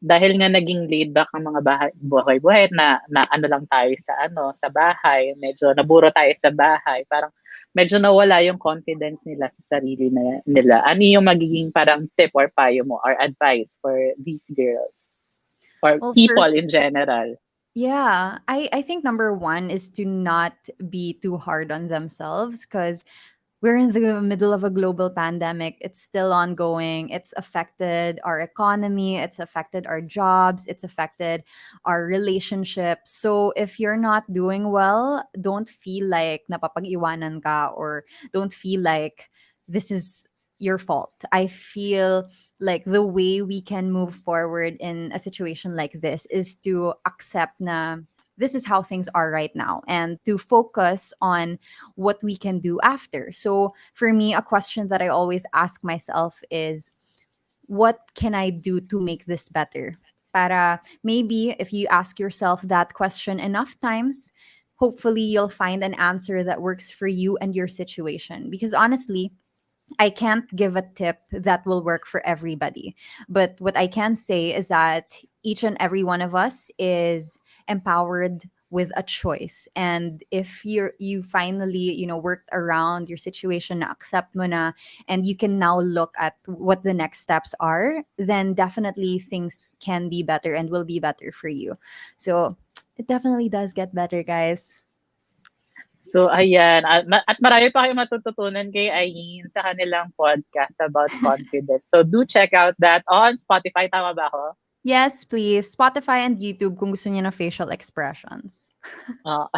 dahil nga naging laid back ang mga buhay-buhay na ano lang tayo sa sa bahay, medyo naburo tayo sa bahay, parang medyo nawala yung confidence nila sa sarili nila. Ano yung magiging parang tip or payo mo or advice for these girls or Well, people first, in general? yeah, I think number one is to not be too hard on themselves because we're in the middle of a global pandemic. It's still ongoing. It's affected our economy. It's affected our jobs. It's affected our relationships. So if you're not doing well, don't feel like napapag-iwanan ka or don't feel like this is your fault. I feel like the way we can move forward in a situation like this is to accept na this is how things are right now and to focus on what we can do after. So for me, a question that I always ask myself is, what can I do to make this better? Para maybe if you ask yourself that question enough times, hopefully you'll find an answer that works for you and your situation. Because honestly, I can't give a tip that will work for everybody. But what I can say is that each and every one of us is empowered with a choice. And if you finally, worked around your situation, na accept mo na, and you can now look at what the next steps are, then definitely things can be better and will be better for you. So it definitely does get better, guys. So ayan, at marami pa kayong matututunan kay Aileen sa kanilang podcast about confidence. So do check out that on Spotify, tama ba ako? Yes, please. Spotify and YouTube kung gusto niyo ng facial expressions. Ah.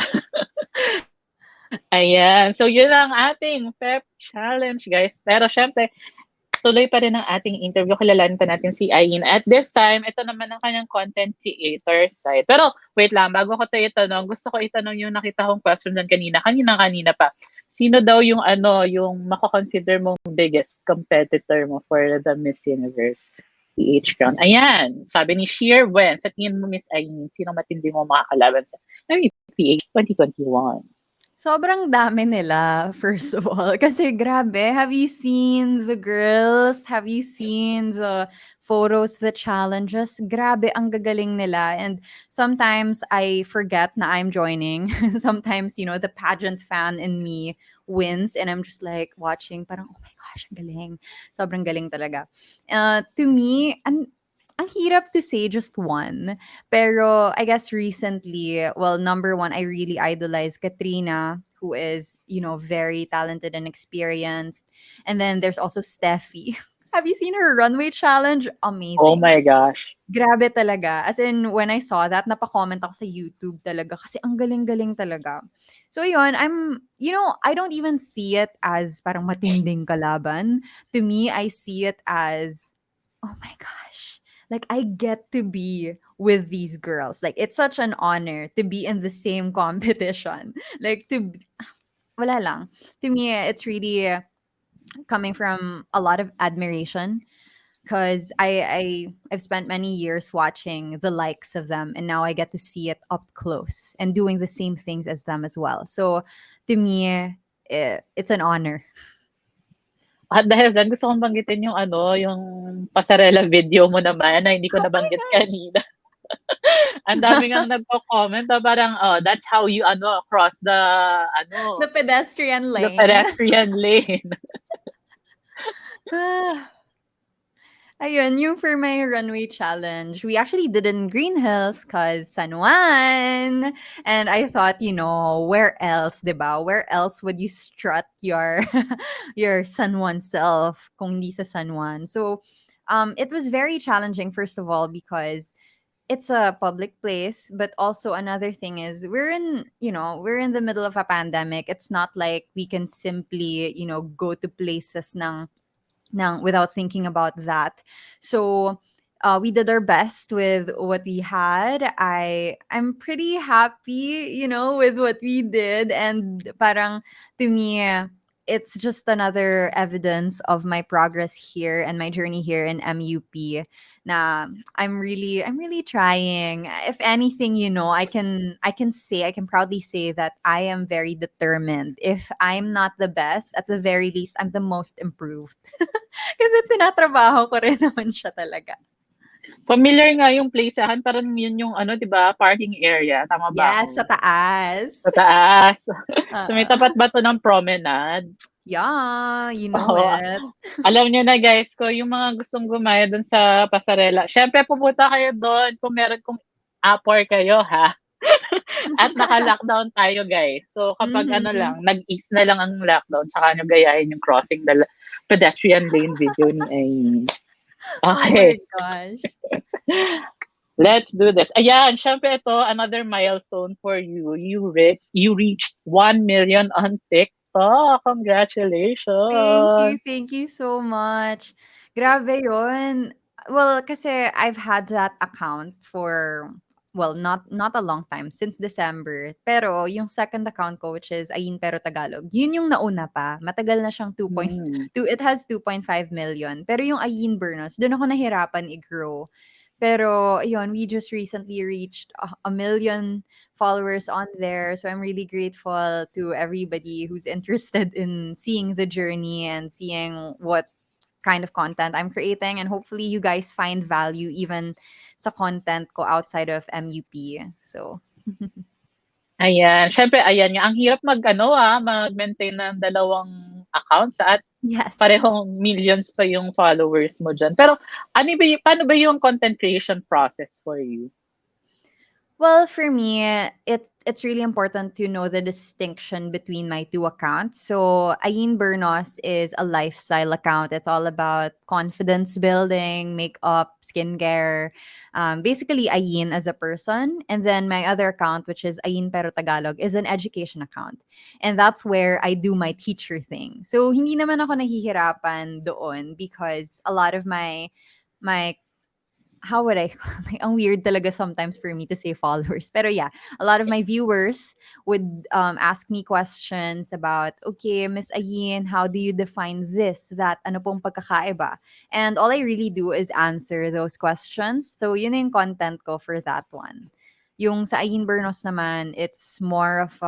Ayan. So, yun ang ating PEP challenge, guys. Pero syempre, tuloy pa rin ang ating interview. Kilalanin pa natin si Ayin. At this time, ito naman ang kanyang content creator side. Pero, wait lang. Bago ko tayo itanong, gusto ko itanong yung nakita kong question dyan kanina. Kanina pa. Sino daw yung yung makakonsider mong biggest competitor mo for the Miss Universe PH crown? Ayan. Sabi ni Sheer Wen, sa tingin mo, Miss Ayin, sino matindi mo makakalaban sa PH 2021? Sobrang dami nila, first of all. Kasi grabe, have you seen the girls? Have you seen the photos, the challenges? Grabe, ang gagaling nila. And sometimes I forget na I'm joining. Sometimes, the pageant fan in me wins and I'm just like watching, parang, oh my gosh, ang galing. Sobrang galing talaga. To me, ang hirap to say just one. Pero I guess recently, well, number one, I really idolize Katrina, who is, very talented and experienced. And then there's also Steffi. Have you seen her runway challenge? Oh Amazing. my gosh. Grabe talaga. As in, when I saw that, napaka-comment ako sa YouTube talaga kasi ang galing-galing talaga. So yun, I don't even see it as parang matinding kalaban. To me, I see it as, oh my gosh, like I get to be with these girls. Like it's such an honor to be in the same competition. Like wala lang. To me, it's really coming from a lot of admiration because I've spent many years watching the likes of them, and now I get to see it up close and doing the same things as them as well. So to me, it's an honor. At dahil diyan gusto kong banggitin yung yung pasarela video mo naman na hindi ko Oh my nabanggit gosh. kanina. Ang dami ngang nagko-comment na parang, oh, that's how you cross The pedestrian the lane. pedestrian lane. Ayun, yung for my runway challenge, we actually did it in Green Hills because San Juan. And I thought, where else, diba? Where else would you strut your your San Juan self kung hindi sa San Juan? So, it was very challenging, first of all, because it's a public place, but also another thing is we're in the middle of a pandemic. It's not like we can simply, go to places without thinking about that. So we did our best with what we had. I'm pretty happy, with what we did, and parang to me it's just another evidence of my progress here and my journey here in MUP. Na I'm really trying. If anything, I can proudly say that I am very determined. If I'm not the best, at the very least I'm the most improved. Kasi tinatrabaho ko rin naman siya talaga. Familiar nga yung placehan, parang yun yung ano, 'di ba, parking area, tama ba Yes, sa ako? taas. Sa taas. So, may Oo. tapat ba 'to ng promenade? Yeah, you know Oo. it. Alam niyo na guys, ko yung mga gustong gumaya dun sa pasarela, siyempre pupunta kayo dun kung apor kayo ha. At naka-lockdown tayo guys. So kapag ano Mhm. lang, nag-ease na lang ang lockdown, tsaka nyo gayahin yung crossing the pedestrian lane video ni Ayn. Oh my Okay, gosh. let's do this. Ayan, syempre ito, another milestone for you. You reached 1 million on TikTok. Congratulations. Thank you so much. Grabe yun. Well, kasi I've had that account for, well, not a long time, since December. Pero yung second account ko, which is Ayin Pero Tagalog, yun yung nauna pa. Matagal na siyang Hmm. it has 2.5 million. Pero yung Ayin Bernos, doon ako nahirapan i-grow. Pero yun, we just recently reached a million followers on there. So I'm really grateful to everybody who's interested in seeing the journey and seeing what kind of content I'm creating. And hopefully you guys find value even sa content ko outside of MUP. So, Ayan, siyempre ayan nga, ang hirap mag-ano, mag-maintain ng dalawang accounts at yes. parehong millions pa yung followers mo diyan. Pero ano ba paano ba yung content creation process for you? Well, for me, it's really important to know the distinction between my two accounts. So, Ayin Bernos is a lifestyle account. It's all about confidence building, makeup, skincare, basically Ayin as a person. And then my other account, which is Ayin Pero Tagalog, is an education account. And that's where I do my teacher thing. So, hindi naman ako nahihirapan doon because a lot of my how would I like ang weird talaga sometimes for me to say followers. Pero yeah, a lot of my viewers would ask me questions about, okay, Miss Ayin, how do you define this, that, ano pong pagkakaiba? And all I really do is answer those questions. So yun na yung content ko for that one. Yung sa Ayin Bernos naman, it's more of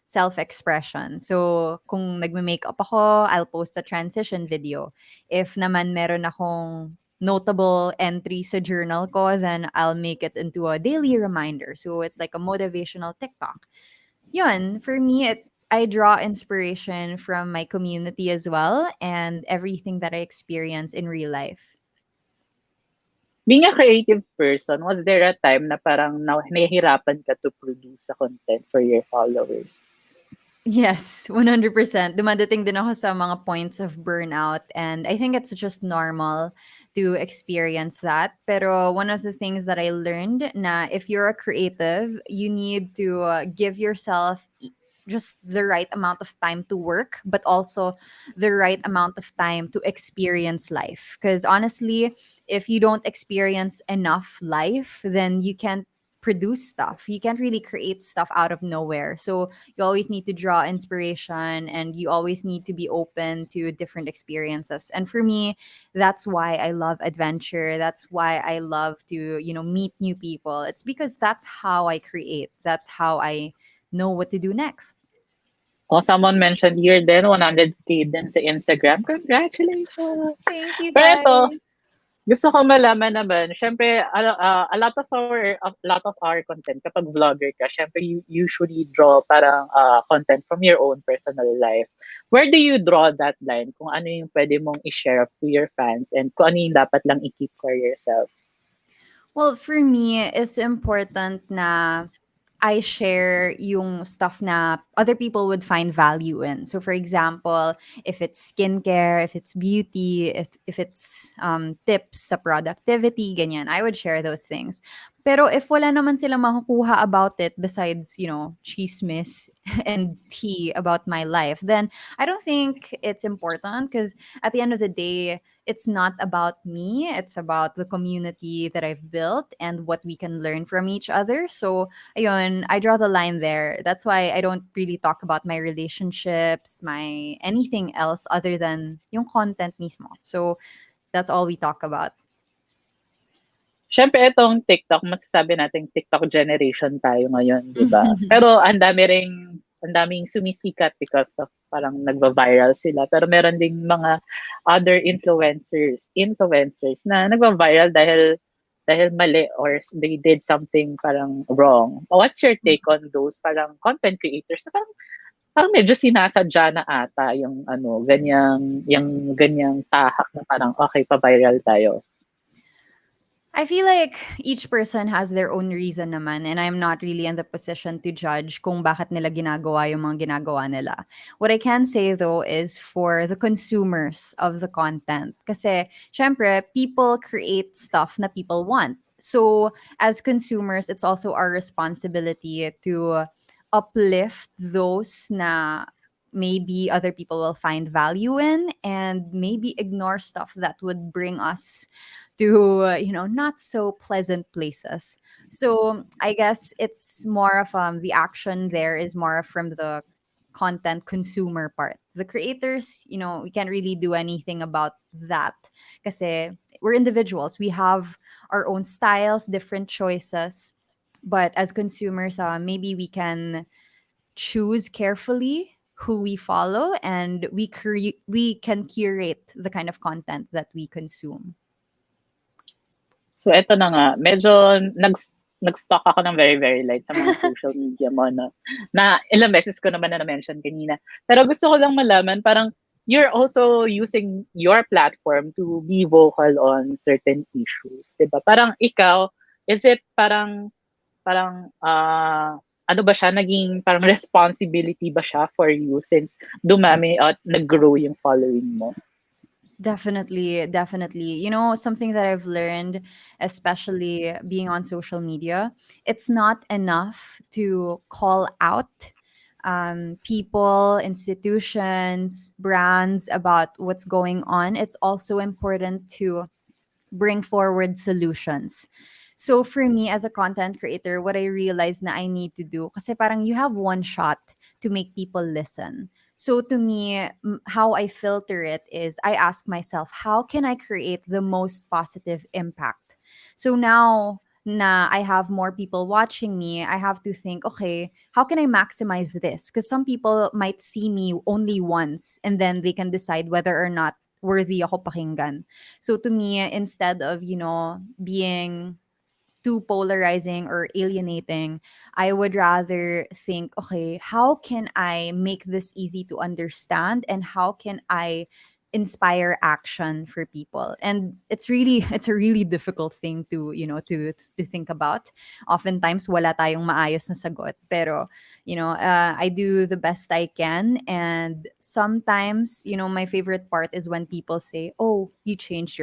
self-expression. So kung nagme-makeup ako, I'll post a transition video. If naman meron akong notable entry sa journal ko, then I'll make it into a daily reminder. So it's like a motivational TikTok. Yun, for me, I draw inspiration from my community as well and everything that I experience in real life. Being a creative person, was there a time na parang nahihirapan ka to produce a content for your followers? Yes, 100%. Dumadating din ako sa mga points of burnout, and I think it's just normal to experience that. Pero one of the things that I learned na if you're a creative, you need to give yourself just the right amount of time to work, but also the right amount of time to experience life. Because honestly, if you don't experience enough life, then you can't produce stuff. You can't really create stuff out of nowhere. So you always need to draw inspiration and you always need to be open to different experiences. And for me, that's why I love adventure. That's why I love to, meet new people. It's because that's how I create. That's how I know what to do next. Oh, someone mentioned here then 100K din sa Instagram. Congratulations! Thank you Pero ito, guys. gusto ko malaman naman, syempre, a lot of our content, kapag vlogger ka, syempre, you usually draw parang content from your own personal life. Where do you draw that line? Kung ano yung pwede mong i-share to your fans and kung ano yung dapat lang i-keep for yourself? Well, for me, it's important na I share yung stuff na other people would find value in. So, for example, if it's skincare, if it's beauty, if it's tips sa productivity, ganyan, I would share those things. Pero if wala naman silang makukuha about it besides, chismis and tea about my life, then I don't think it's important because at the end of the day, it's not about me. It's about the community that I've built and what we can learn from each other. So, ayun, I draw the line there. That's why I don't really talk about my relationships, my anything else other than yung content mismo. So, that's all we talk about. Siyempre itong TikTok, masasabi nating TikTok generation tayo ngayon, 'di ba? Pero ang daming sumisikat because of parang nagva-viral sila. Pero meron ding mga other influencers na nagva-viral dahil mali or they did something parang wrong. What's your take on those parang content creators na parang medyo sinasadya na ata yung ganyang tahak na parang okay, pa-viral tayo. I feel like each person has their own reason naman, and I'm not really in the position to judge kung bakit nila ginagawa yung mga ginagawa nila. What I can say though is for the consumers of the content. Kasi syempre, people create stuff na people want. So as consumers, it's also our responsibility to uplift those na maybe other people will find value in and maybe ignore stuff that would bring us to not so pleasant places. So I guess it's more of the action there is more from the content consumer part. The creators, we can't really do anything about that because we're individuals. We have our own styles, different choices. But as consumers, maybe we can choose carefully who we follow, and we can curate the kind of content that we consume. So eto na nga, medyo nag-stalk ako ng very, very light sa mga social media mo, no? Na ilang beses ko naman na na-mention kanina. Pero gusto ko lang malaman, parang you're also using your platform to be vocal on certain issues, 'di ba? Parang ikaw, is it parang ano ba siya, naging parang responsibility ba siya for you since dumami at nag-grow yung following mo? Definitely, definitely. Something that I've learned, especially being on social media, it's not enough to call out people, institutions, brands about what's going on. It's also important to bring forward solutions. So for me as a content creator, what I realized na I need to do, kasi parang you have one shot to make people listen. So to me, how I filter it is I ask myself, how can I create the most positive impact? So now na I have more people watching me, I have to think, okay, how can I maximize this? Because some people might see me only once and then they can decide whether or not worthy ako pakinggan. So to me, instead of, being too polarizing or alienating, I would rather think, okay, how can I make this easy to understand and how can I inspire action for people? And it's a really difficult thing to, to think about. Oftentimes wala tayong maayos na sagot, pero I do the best I can, and sometimes, my favorite part is when people say, "Oh, you changed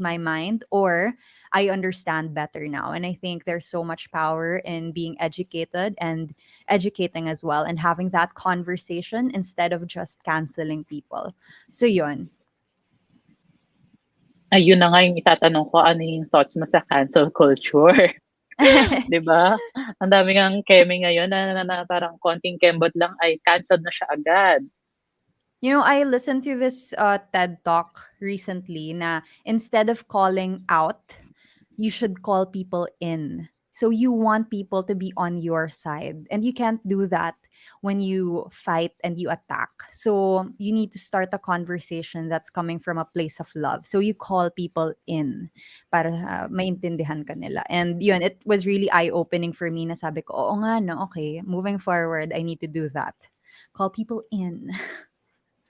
my mind," or I understand better now. And I think there's so much power in being educated and educating as well and having that conversation instead of just canceling people. So yun. Ayun na nga yung itatanong ko, ano yung thoughts mo sa cancel culture? 'Di ba? Ang dami ngang keme ngayon na parang konting kembot lang ay canceled na siya agad. I listened to this TED Talk recently na instead of calling out, you should call people in. So you want people to be on your side. And you can't do that when you fight and you attack. So you need to start a conversation that's coming from a place of love. So you call people in para maintindihan ka nila. And yun, it was really eye-opening for me na sabi ko, oo nga, no, okay, moving forward, I need to do that. Call people in.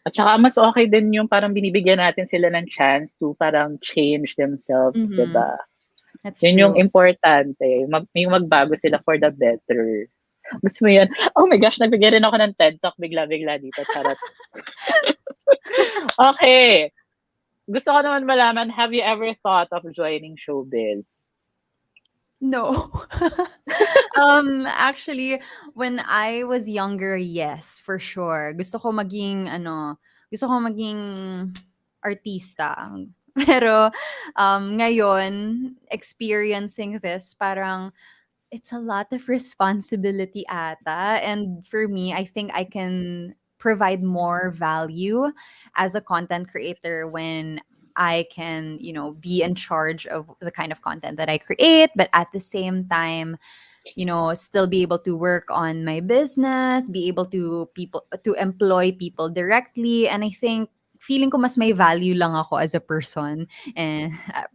At saka mas okay din yung parang binibigyan natin sila ng chance to parang change themselves, 'di ba? That's Yun yung true. importante, yung magbago sila for the better. Gusto mo yun? Oh my gosh, nagbigay rin ako ng TED Talk bigla-bigla dito, charot. Okay. Gusto ko naman malaman, have you ever thought of joining showbiz? No. Actually, when I was younger, yes, for sure. Gusto ko maging artista. Pero ngayon, experiencing this, parang it's a lot of responsibility ata. And for me, I think I can provide more value as a content creator when I can, be in charge of the kind of content that I create, but at the same time, still be able to work on my business, be able to employ people directly. And I think feeling ko mas may value lang ako as a person and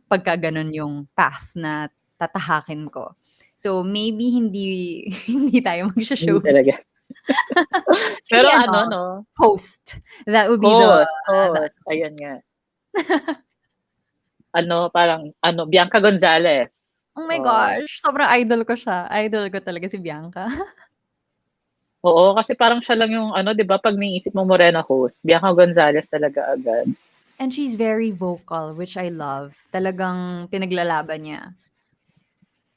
pagka ganun yung path na tatahakin ko. So maybe hindi hindi tayo Hindi magsha-show. talaga. Maybe Pero ano, no? host. That would be the Host. Ayun nga. Bianca Gonzalez. Oh my Oh. gosh, sobrang idol ko siya. Idol ko talaga si Bianca. Oo, kasi parang siya lang yung 'di ba, pag naisip mo Morena host, Bianca Gonzalez talaga agad. And she's very vocal, which I love. Talagang pinaglalaban niya.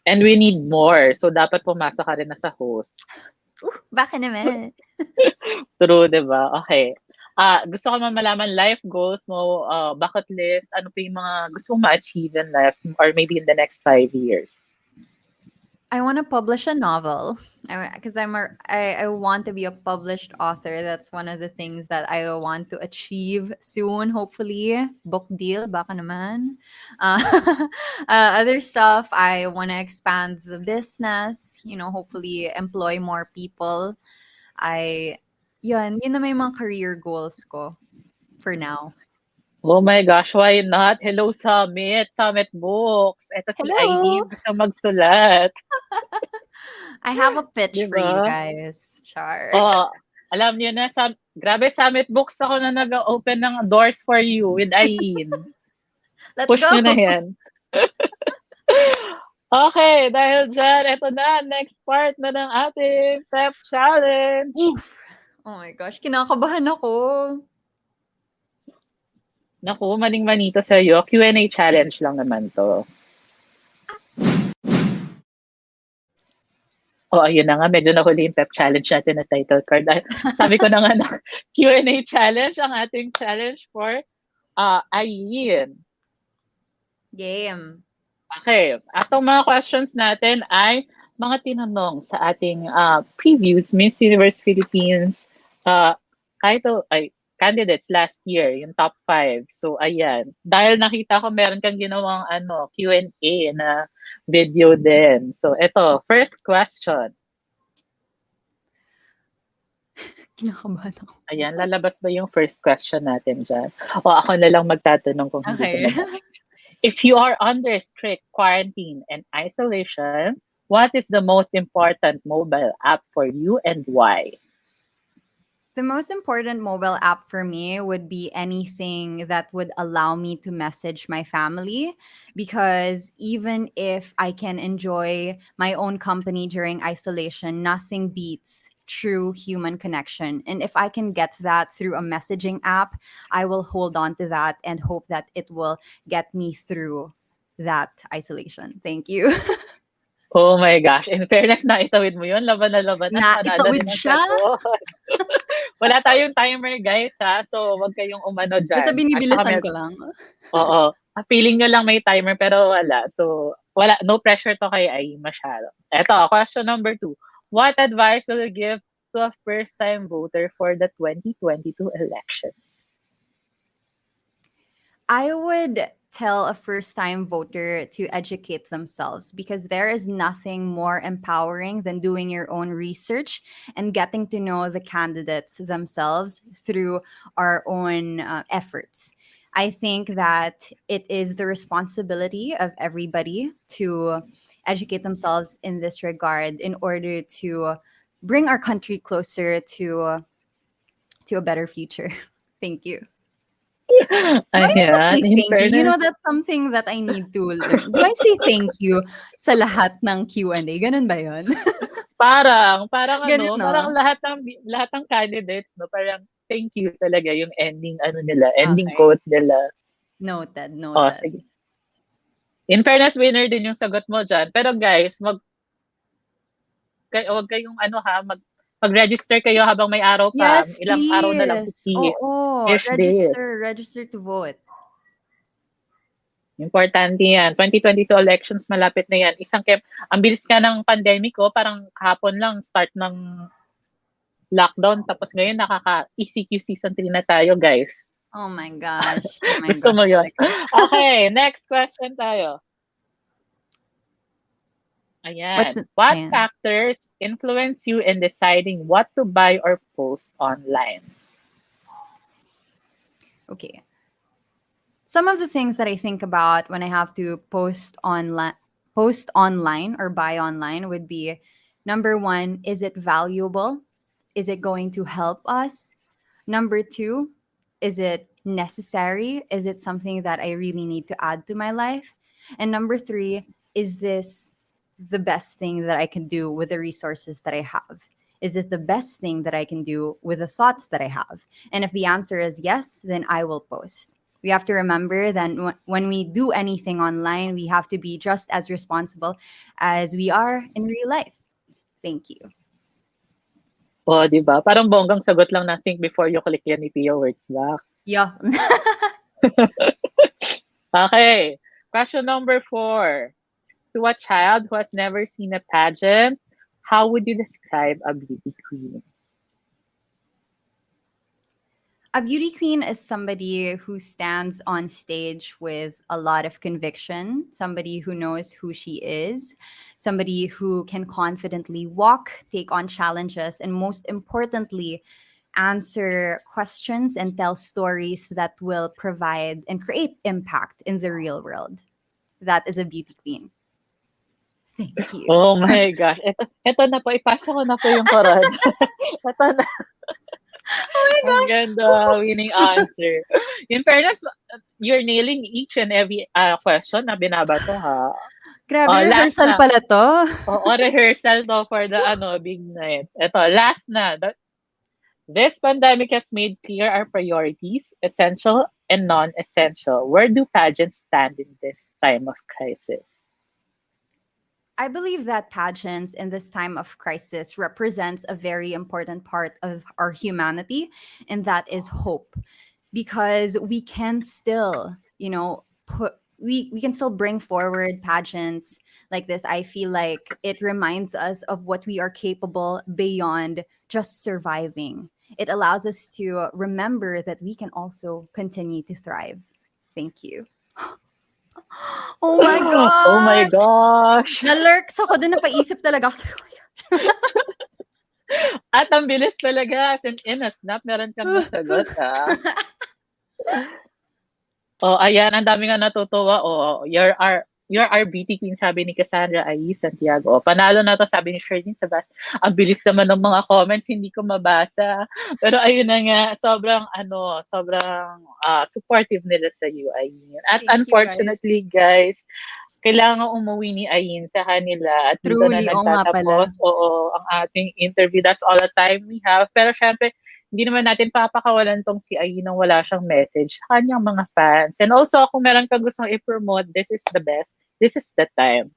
And we need more. So dapat pumasa ka rin na sa host. Baka naman. True, 'di ba? Okay. Gusto ko malaman life goals mo, bucket list, ano pa yung mga gusto mong ma-achieve in life or maybe in the next 5 years? I want to publish a novel because I want to be a published author. That's one of the things that I want to achieve soon. Hopefully, book deal, baka naman. Other stuff, I want to expand the business. Hopefully employ more people. Yun na may mga career goals ko for now. Oh my gosh, why not? Hello, Summit Books. Eto si Hello! Aileen, gusto magsulat. I have a pitch for you Diba? guys, Char. Oh, alam niyo na, grabe, Summit Books ako na nag-open ng doors for you with Aileen. Let's Push go! nyo na yan. Okay, dahil dyan, eto na, next part na ng ating PEP Challenge. Oof. Oh my gosh, kinakabahan ako. Naku, maning-manito sa'yo. Q&A challenge lang naman to. Ayun na nga, medyo nahuli yung PEP challenge natin na title card. Sabi ko na nga na Q&A challenge, ang ating challenge for Aileen. Game. Okay, atong mga questions natin ay mga tinanong sa ating previous Miss Universe Philippines candidates last year, yung top 5. So, ayan. Dahil nakita ko meron kang ginawang Q&A na video din. So, ito, first question. Kinakabahan ako. Ayan, lalabas ba yung first question natin dyan? O ako na lang magtatanong kung hindi ko nabas. If you are under strict quarantine and isolation, what is the most important mobile app for you and why? The most important mobile app for me would be anything that would allow me to message my family, because even if I can enjoy my own company during isolation, nothing beats true human connection. And if I can get that through a messaging app, I will hold on to that and hope that it will get me through that isolation. Thank you. Oh my gosh. In fairness, naitawid mo yun. Laban na laban na. Naitawid siya? Wala tayong timer, guys, ha? So, wag kayong umano dyan. Basta binibilisan ko lang. Oo. Feeling nyo lang may timer, pero wala. So, wala. No pressure to kay Ai masyado. Eto, question number 2. What advice will you give to a first-time voter for the 2022 elections? I would tell a first time voter to educate themselves, because there is nothing more empowering than doing your own research and getting to know the candidates themselves through our own efforts. I think that it is the responsibility of everybody to educate themselves in this regard in order to bring our country closer to a better future. Thank you. Why do I say thank you? You know, that's something that I need to learn. Do I say thank you sa lahat ng Q&A? Ganun ba yun? Parang Ganun, no? parang lahat ng candidates, no, parang thank you talaga yung ending nila, ending Okay. quote nila. Noted. Oh, sige. In fairness, winner din yung sagot mo dyan. Pero guys, wag kayong mag-register kayo habang may araw pa. Yes, Ilang araw na lang to please. see. Oo, Finish this. register to vote. Importante yan. 2022 elections, malapit na yan. Ang bilis nga ng pandemic, parang kahapon lang start ng lockdown. Tapos ngayon, ECQ season 3 na tayo, guys. Oh my gosh. Oh my Gusto gosh mo yun? talaga. Okay, next question tayo. Ayan. What ayan. factors influence you in deciding what to buy or post online? Okay. Some of the things that I think about when I have to post online or buy online would be, number one, is it valuable? Is it going to help us? Number two, is it necessary? Is it something that I really need to add to my life? And number three, is this the best thing that I can do with the resources that I have? Is it the best thing that I can do with the thoughts that I have? And if the answer is yes, then I will post. We have to remember that when we do anything online, we have to be just as responsible as we are in real life. Thank you. O, di ba? Parang bonggang sagot lang na think before you click yan ni Pia Words back. Yeah. Okay. Question number 4. To a child who has never seen a pageant, how would you describe a beauty queen? A beauty queen is somebody who stands on stage with a lot of conviction, somebody who knows who she is, somebody who can confidently walk, take on challenges, and most importantly, answer questions and tell stories that will provide and create impact in the real world. That is a beauty queen. Thank you. Oh my gosh. Ito na po. Ipasa ko na po yung korod. Ito na. Oh my Ang gosh. ganda. Winning answer. In fairness, you're nailing each and every question na binabato, ha? Grabe, last rehearsal na. pala to. Rehearsal to for the big night. Ito, last na. This pandemic has made clear our priorities, essential and non-essential. Where do pageants stand in this time of crisis? I believe that pageants in this time of crisis represents a very important part of our humanity, and that is hope. Because we can still, we can still bring forward pageants like this. I feel like it reminds us of what we are capable beyond just surviving. It allows us to remember that we can also continue to thrive. Thank you. Oh my gosh! Oh my gosh! Na-lurks ako doon, napaisip talaga ako. At ang bilis talaga. As in a snap, meron kang nasagot, ha? Ayan, ang dami nga natutuwa. You're our beauty queen, sabi ni Cassandra Ay Santiago. Panalo na to, sabi ni Sherlyn Sabas. Ang bilis naman ng mga comments, hindi ko mabasa. Pero ayun na nga, sobrang supportive nila sa iyo, Ayin. At Thank unfortunately, guys, kailangan umuwi ni Ayin sa kanila at dito na Truly, oo nga pala. nagtatapos ang ating interview. That's all the time we have. Pero syempre, hindi naman natin papakawalan tong si Ayin nang wala siyang message sa kanyang mga fans. And also, kung meron ka gustong i-promote, this is the best. This is the time.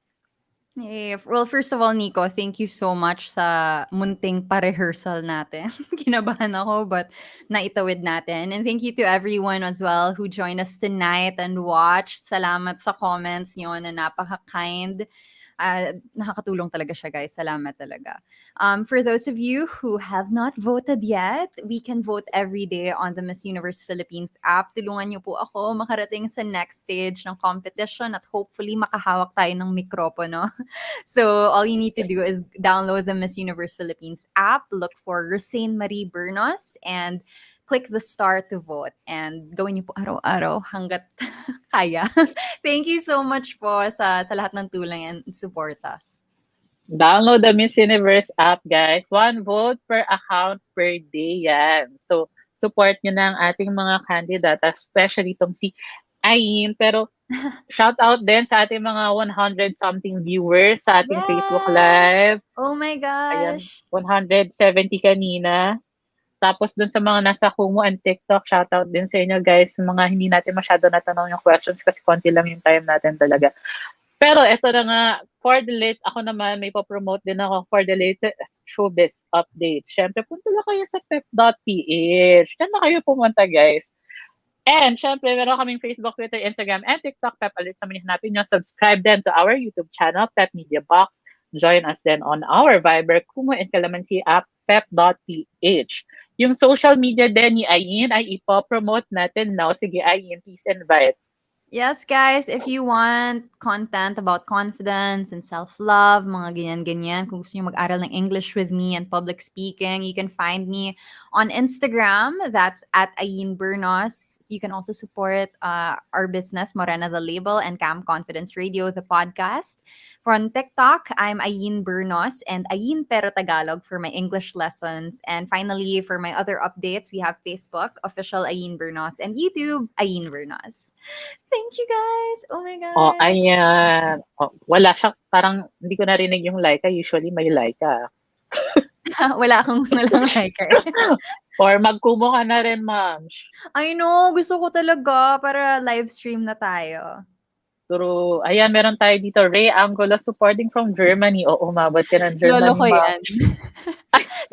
Yeah. Well, first of all, Nico, thank you so much sa munting pa-rehearsal natin. Kinabahan ako, but naitawid natin. And thank you to everyone as well who joined us tonight and watched. Salamat sa comments nyo na napaka-kind. Nakakatulong talaga siya, guys. Salamat talaga. For those of you who have not voted yet, we can vote every day on the Miss Universe Philippines app. Tulungan niyo po ako makarating sa next stage ng competition at hopefully makahawak tayo ng mikropono. So all you need to do is download the Miss Universe Philippines app, look for Rosane Marie Bernos, and click the star to vote. And gawin niyo po araw-araw hanggat kaya. Thank you so much po sa lahat ng tulong and suporta. Download the Miss Universe app, guys. 1 vote per account per day yan. So, support nyo na ang ating mga candidate, especially itong si Ayin. Pero, shout out din sa ating mga 100-something viewers sa ating Facebook Live. Oh my Ayan, gosh! 170 kanina. Tapos dun sa mga nasa Kumu and TikTok, shoutout din sa inyo guys. Sa mga hindi natin masyado natanong yung questions kasi konti lang yung time natin talaga. Pero eto na nga, for the late, ako naman may pa-promote din ako for the latest showbiz updates. Syempre, punta lang kayo sa pep.ph. Diyan na kayo pumunta guys. And syempre, meron kaming Facebook, Twitter, Instagram, and TikTok. Pep Alert sa mga hanapin nyo. Subscribe then to our YouTube channel, Pep Media Box. Join us then on our Viber, Kumu and Calamansi app, pep.ph. Yung social media din ni Ayin ay ipopromote natin now. Sige, Ayin, please invite. Yes, guys, if you want content about confidence and self-love, mga ganyan-ganyan, kung gusto nyo mag-aral ng English with me and public speaking, you can find me on Instagram. That's at AYN BERNOS. So you can also support our business, Morena the Label, and Cam Confidence Radio, the podcast. For on TikTok, I'm AYN BERNOS and AYN Pero Tagalog for my English lessons. And finally, for my other updates, we have Facebook, official AYN BERNOS, and YouTube, AYN BERNOS. Thank you guys. Oh my Oh, gosh. ayan. Oh, wala siya. Parang hindi ko narinig yung Laika. Usually may Laika. Walang like eh. Or magkumo ka na rin, ma'am. I know, gusto ko talaga para live stream na tayo. True. Ayan, meron tayo dito. Ray Angola supporting from Germany. Oo, umabot ka ng Lolo Germany, ko ma'am. yan.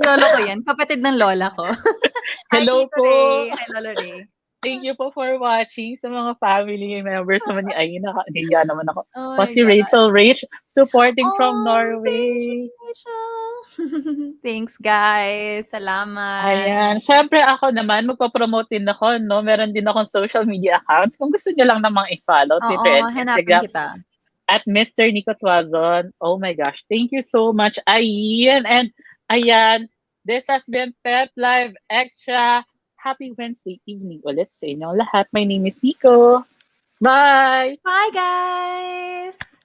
Lolo ko yan. Kapatid ng lola ko. Hi, Hello Tito po. Ray. Hi, Lolo Ray. Thank you po for watching sa mga family members naman ni Aina. Nahiya naman ako. Oh O my si God. Rachel Rach supporting from Oh, thank you, Norway. Rachel. Thanks, guys. Salamat. Ayan. Siyempre ako naman, magpo-promote din ako, no? Meron din akong social media accounts. Kung gusto niyo lang namang i-follow, Oo, Twitter and hanapin Instagram, kita. at Mr. Nikko Tuazon. Oh my gosh. Thank you so much, Ayan. And ayan, this has been Pep Live Extra. Happy Wednesday evening ulit sa inyong lahat. My name is Nikko. Bye! Bye, guys.